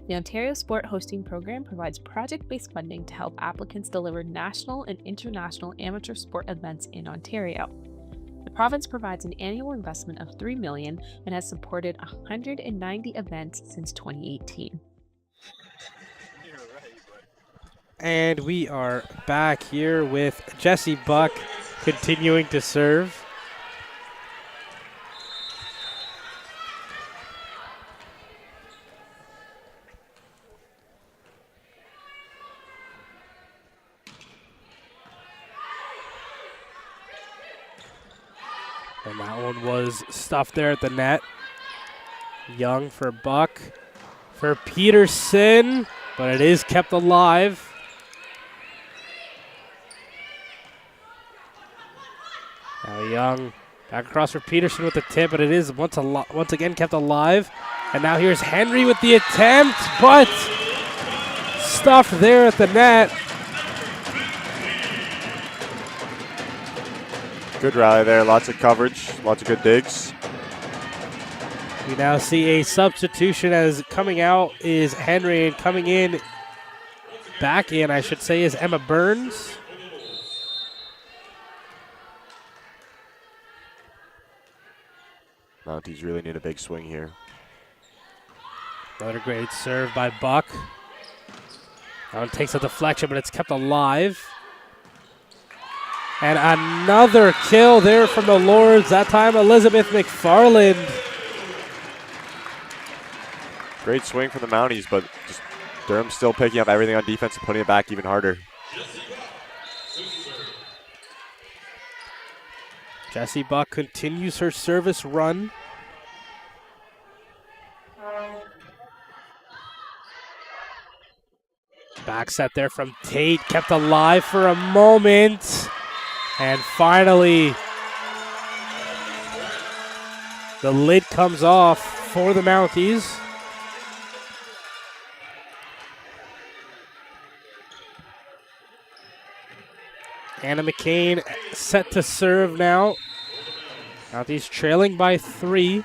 The Ontario Sport Hosting Program provides project-based funding to help applicants deliver national and international amateur sport events in Ontario. The province provides an annual investment of $3 million and has supported 190 events since 2018. And we are back here with Jesse Buck continuing to serve. And that one was stuffed there at the net. Young for Buck. For Peterson, but it is kept alive. Now Young back across for Peterson with the tip, but it is once again kept alive. And now here's Henry with the attempt, but stuffed there at the net. Good rally there, lots of coverage, lots of good digs. We now see a substitution as coming out is Henry, and coming in, back in I should say, is Emma Burns. Mounties really need a big swing here. Another great serve by Buck. That one takes a deflection, but it's kept alive. And another kill there from the Lords. That time, Elizabeth McFarland. Great swing from the Mounties, but just Durham still picking up everything on defense and putting it back even harder. Jessie Buck continues her service run. Back set there from Tate, kept alive for a moment. And finally, the lid comes off for the Mounties. Anna McCain set to serve now. Mounties trailing by 3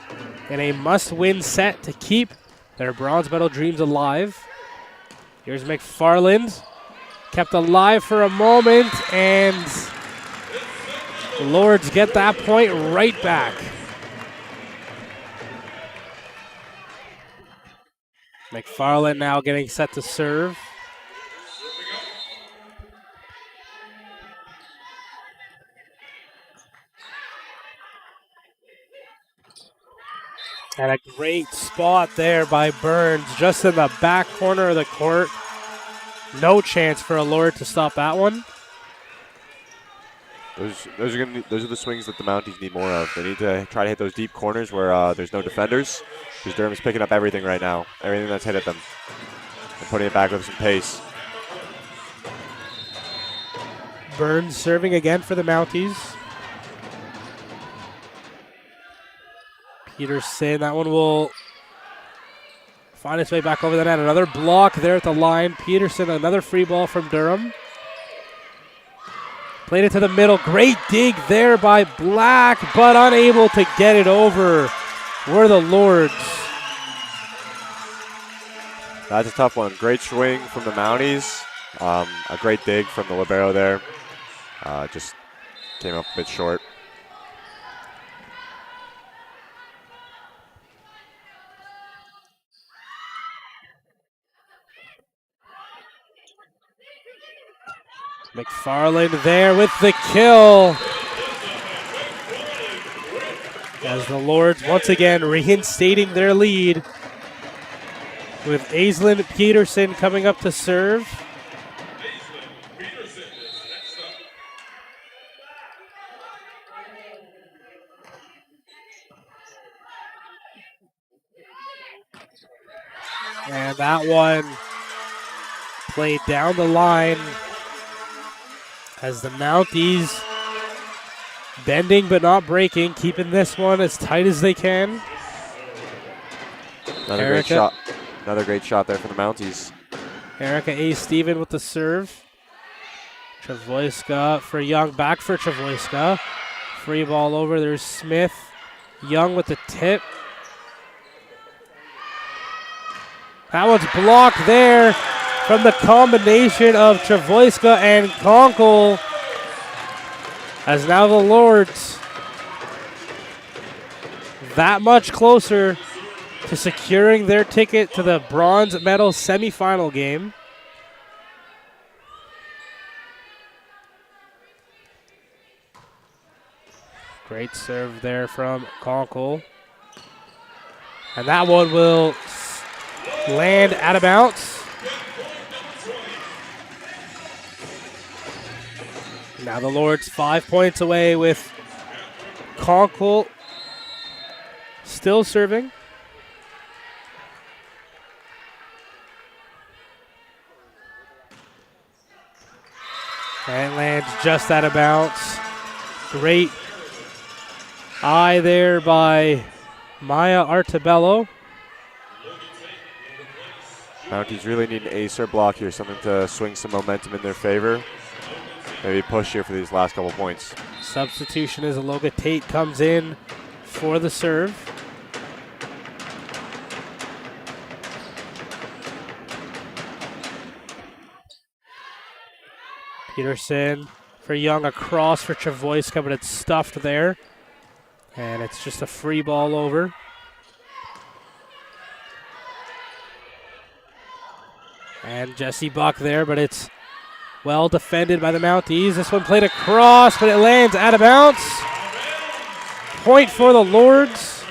in a must-win set to keep their bronze medal dreams alive. Here's McFarland, kept alive for a moment, and the Lords get that point right back. McFarland now getting set to serve. And a great spot there by Burns, just in the back corner of the court. No chance for a Lord to stop that one. Those are the swings that the Mounties need more of. They need to try to hit those deep corners where there's no defenders, because Durham's picking up everything right now, everything that's hit at them, and putting it back with some pace. Burns serving again for the Mounties. Peterson, that one will find its way back over the net. Another block there at the line. Peterson, another free ball from Durham. Played it to the middle. Great dig there by Black, but unable to get it over. Were the Lords. That's a tough one. Great swing from the Mounties. A great dig from the libero there. Just came up a bit short. McFarland there with the kill. As the Lords once again reinstating their lead with Aislinn Peterson coming up to serve. And that one played down the line as the Mounties bending but not breaking, keeping this one as tight as they can. Another great shot. Another great shot there for the Mounties. Erica A. Steven with the serve. Travoiska for Young, back for Travoiska. Free ball over, there's Smith. Young with the tip. That one's blocked there from the combination of Travoiska and Conkle, as now the Lords that much closer to securing their ticket to the bronze medal semifinal game. Great serve there from Conkle. And that one will land out of bounds. Now the Lords 5 points away with Conkle still serving. And lands just out of bounds. Great eye there by Maya Artabello. Mounties really need an ace or block here, something to swing some momentum in their favor. Maybe push here for these last couple points. Substitution as Aloga Tate comes in for the serve. Peterson for Young, across for Travoiska, but it's stuffed there. And it's just a free ball over. And Jesse Buck there, but it's well defended by the Mounties. This one played across, but it lands out of bounds. Point for the Lords.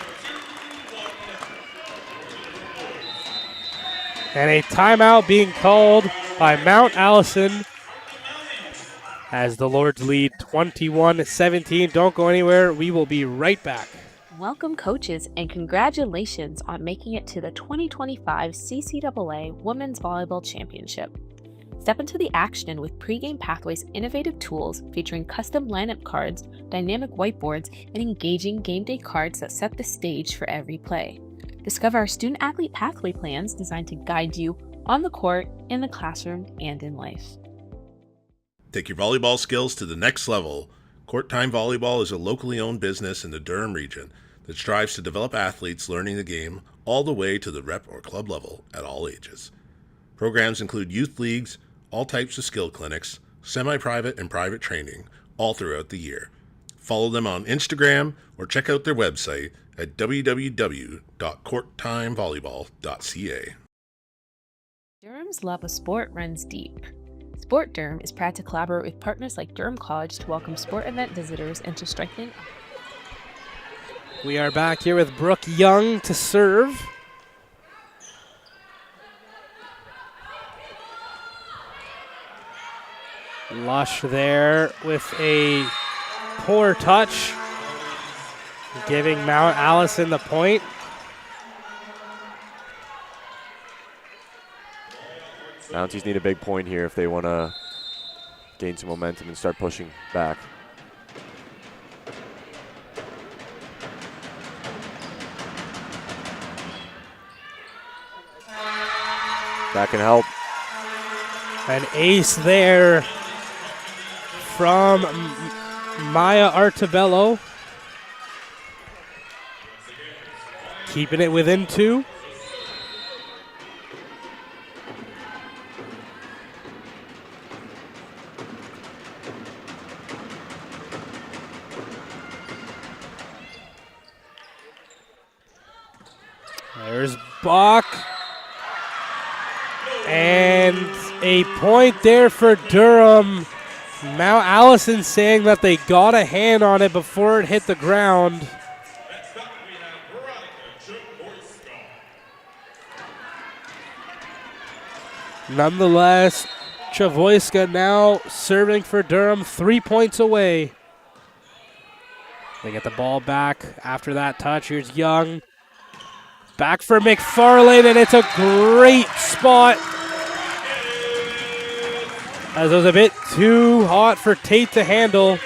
And a timeout being called by Mount Allison as the Lords lead 21-17. Don't go anywhere. We will be right back. Welcome, coaches, and congratulations on making it to the 2025 CCAA Women's Volleyball Championship. Step into the action with Pregame Pathways' innovative tools featuring custom lineup cards, dynamic whiteboards, and engaging game day cards that set the stage for every play. Discover our student-athlete pathway plans designed to guide you on the court, in the classroom, and in life. Take your volleyball skills to the next level. Court Time Volleyball is a locally owned business in the Durham region that strives to develop athletes learning the game all the way to the rep or club level at all ages. Programs include youth leagues, all types of skill clinics, semi-private and private training, all throughout the year. Follow them on Instagram or check out their website at www.courttimevolleyball.ca. Durham's love of sport runs deep. Sport Durham is proud to collaborate with partners like Durham College to welcome sport event visitors and to strengthen. We are back here with Brooke Young to serve. Lush there with a poor touch, giving Mount Allison the point. Mounties need a big point here if they want to gain some momentum and start pushing back. That can help. An ace there from Maya Artabello. Keeping it within 2. There's Bach. And a point there for Durham. Mount Allison saying that they got a hand on it before it hit the ground. Nonetheless, Chavoyska now serving for Durham, 3 points away. They get the ball back after that touch. Here's Young. Back for McFarlane, and it's a great spot. As it was a bit too hot for Tate to handle.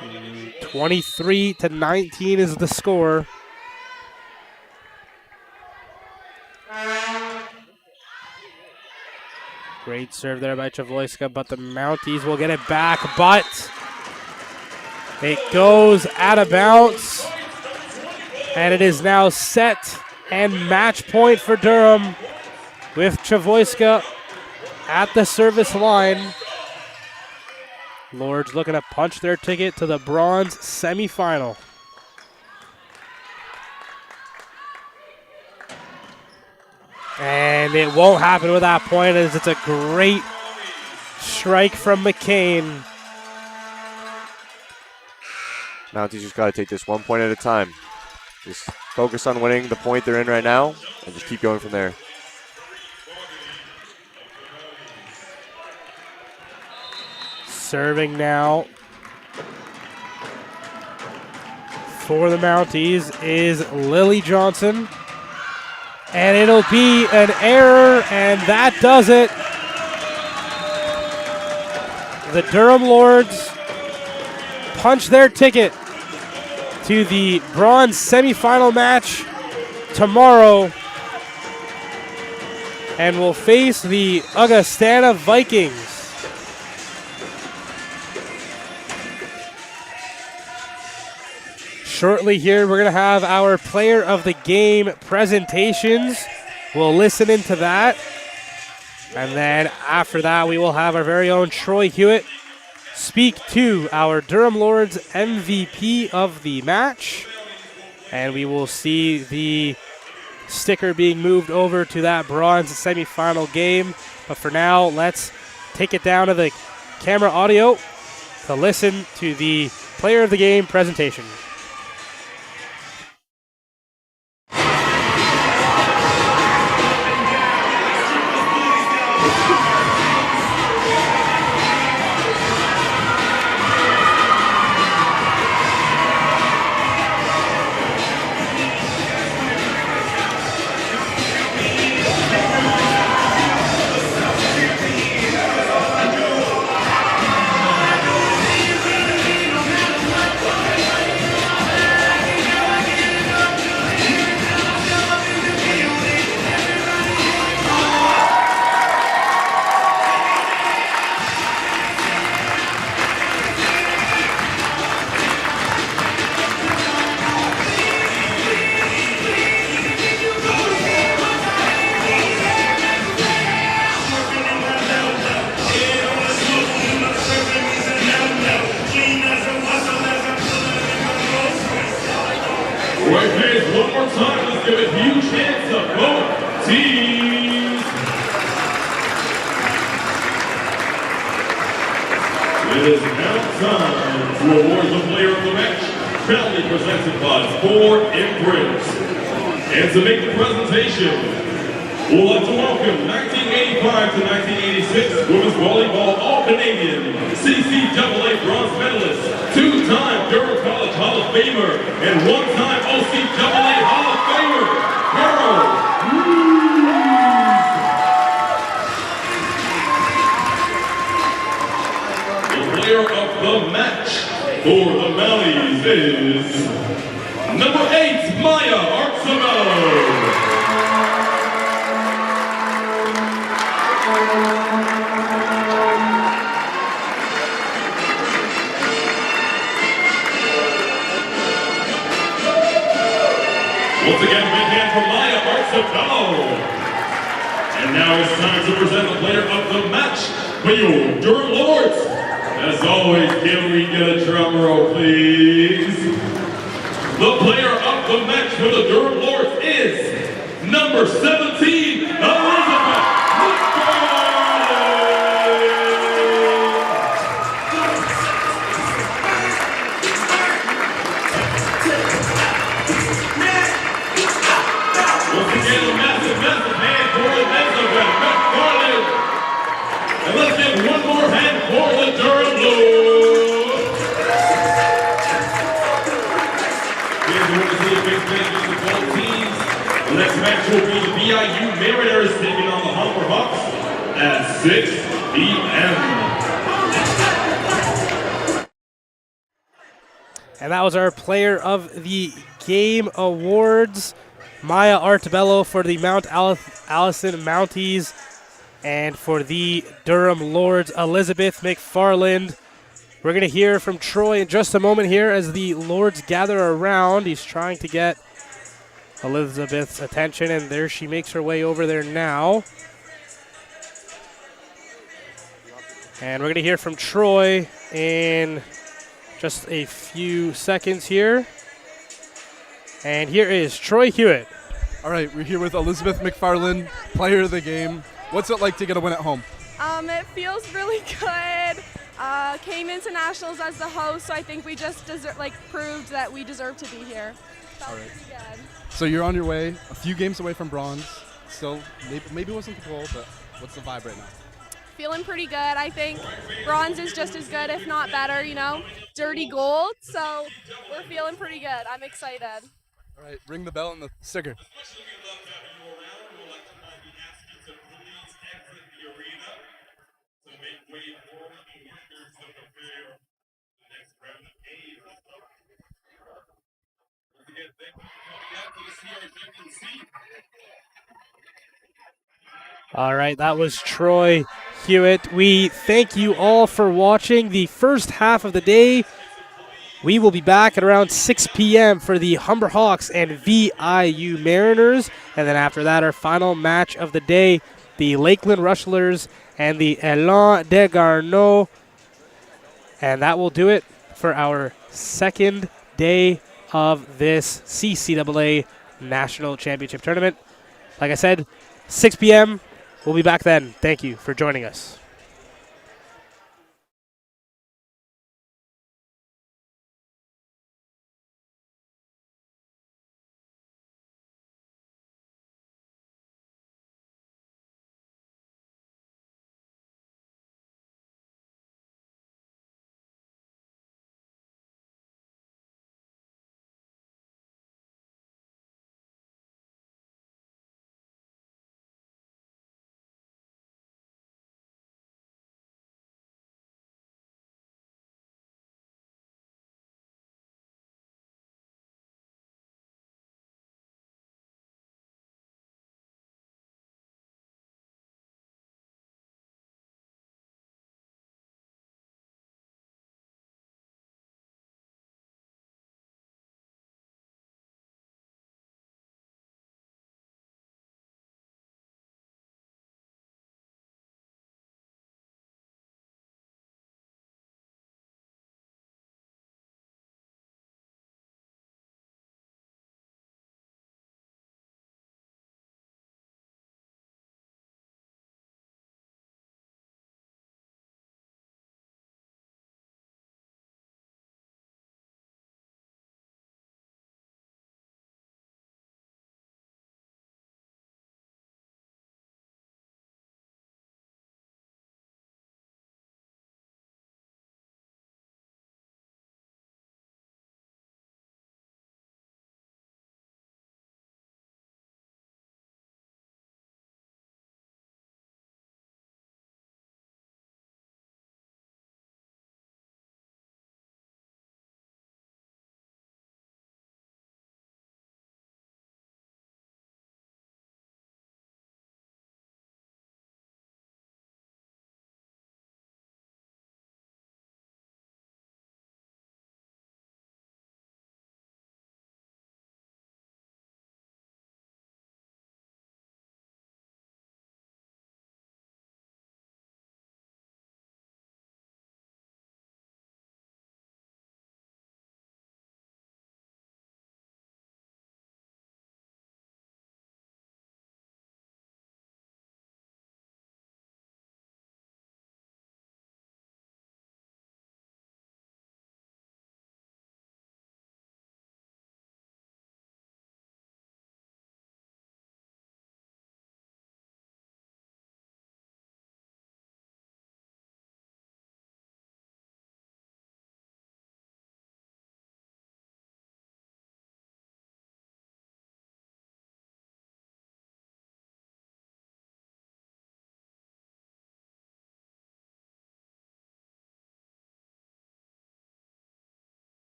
Mm, 23-19 is the score. Great serve there by Chavoyska, but the Mounties will get it back, but it goes out of bounds. And it is now set and match point for Durham with Chavoyska at the service line. Lords looking to punch their ticket to the bronze semifinal. And it won't happen with that point as it's a great strike from McCain. Mounties just got to take this 1 point at a time. Just focus on winning the point they're in right now and just keep going from there. Serving now for the Mounties is Lily Johnson. And it'll be an error, and that does it. The Durham Lords punch their ticket to the bronze semifinal match tomorrow and will face the Augustana Vikings. Shortly here, we're going to have our player of the game presentations. We'll listen into that. And then after that, we will have our very own Troy Hewitt speak to our Durham Lords MVP of the match. And we will see the sticker being moved over to that bronze semifinal game. But for now, let's take it down to the camera audio to listen to the player of the game presentation. Right hands one more time. Let's give a huge hand to both teams. It is now time to award the player of the match, proudly presented by 4Imprint. And to make the presentation, we'd like to welcome 1985 to 1986 Women's Volleyball All-Canadian CCAA bronze medalist, two-time Durham College Hall of Famer, and one-time OCAA Hall of Famer, Carol Hughes. The player of the match for the Mounties is number 8, Maya Artsemello. Once again, big hand for Maya Artsemello. And now it's time to present the player of the match for your Durham Lords. As always, can we get a drum roll, please? The player of the match for the Durham Lords is number 17, Elizabeth Once again, a massive hand for Elizabeth McFarland. And let's give one more hand for the Durham Lords. Here's one of the big fans of both teams. The next match will be the BIU Mariners taking on the Humber Hawks at 6 p.m. And that was our player of the game awards. Maya Artsemello for the Mount Allison Mounties, and for the Durham Lords, Elizabeth McFarland. We're going to hear from Troy in just a moment here as the Lords gather around. He's trying to get Elizabeth's attention, and there she makes her way over there now. And we're going to hear from Troy in just a few seconds here. And here is Troy Hewitt. All right, we're here with Elizabeth McFarland, player of the game. What's it like to get a win at home? It feels really good. Came into nationals as the host, so I think we just proved that we deserve to be here. Felt All right. pretty good. So you're on your way, a few games away from bronze. Still, maybe wasn't the goal, but what's the vibe right now? Feeling pretty good. I think bronze is just as good, if not better, you know. Dirty gold, so we're feeling pretty good. I'm excited. All right, ring the bell and the sticker. All right, that was Troy Hewitt. We thank you all for watching the first half of the day. We will be back at around 6 p.m. for the Humber Hawks and VIU Mariners. And then after that, our final match of the day, the Lakeland Rustlers and the Elan de Garneau. And that will do it for our second day of this CCAA National Championship Tournament. Like I said, 6 p.m. We'll be back then. Thank you for joining us.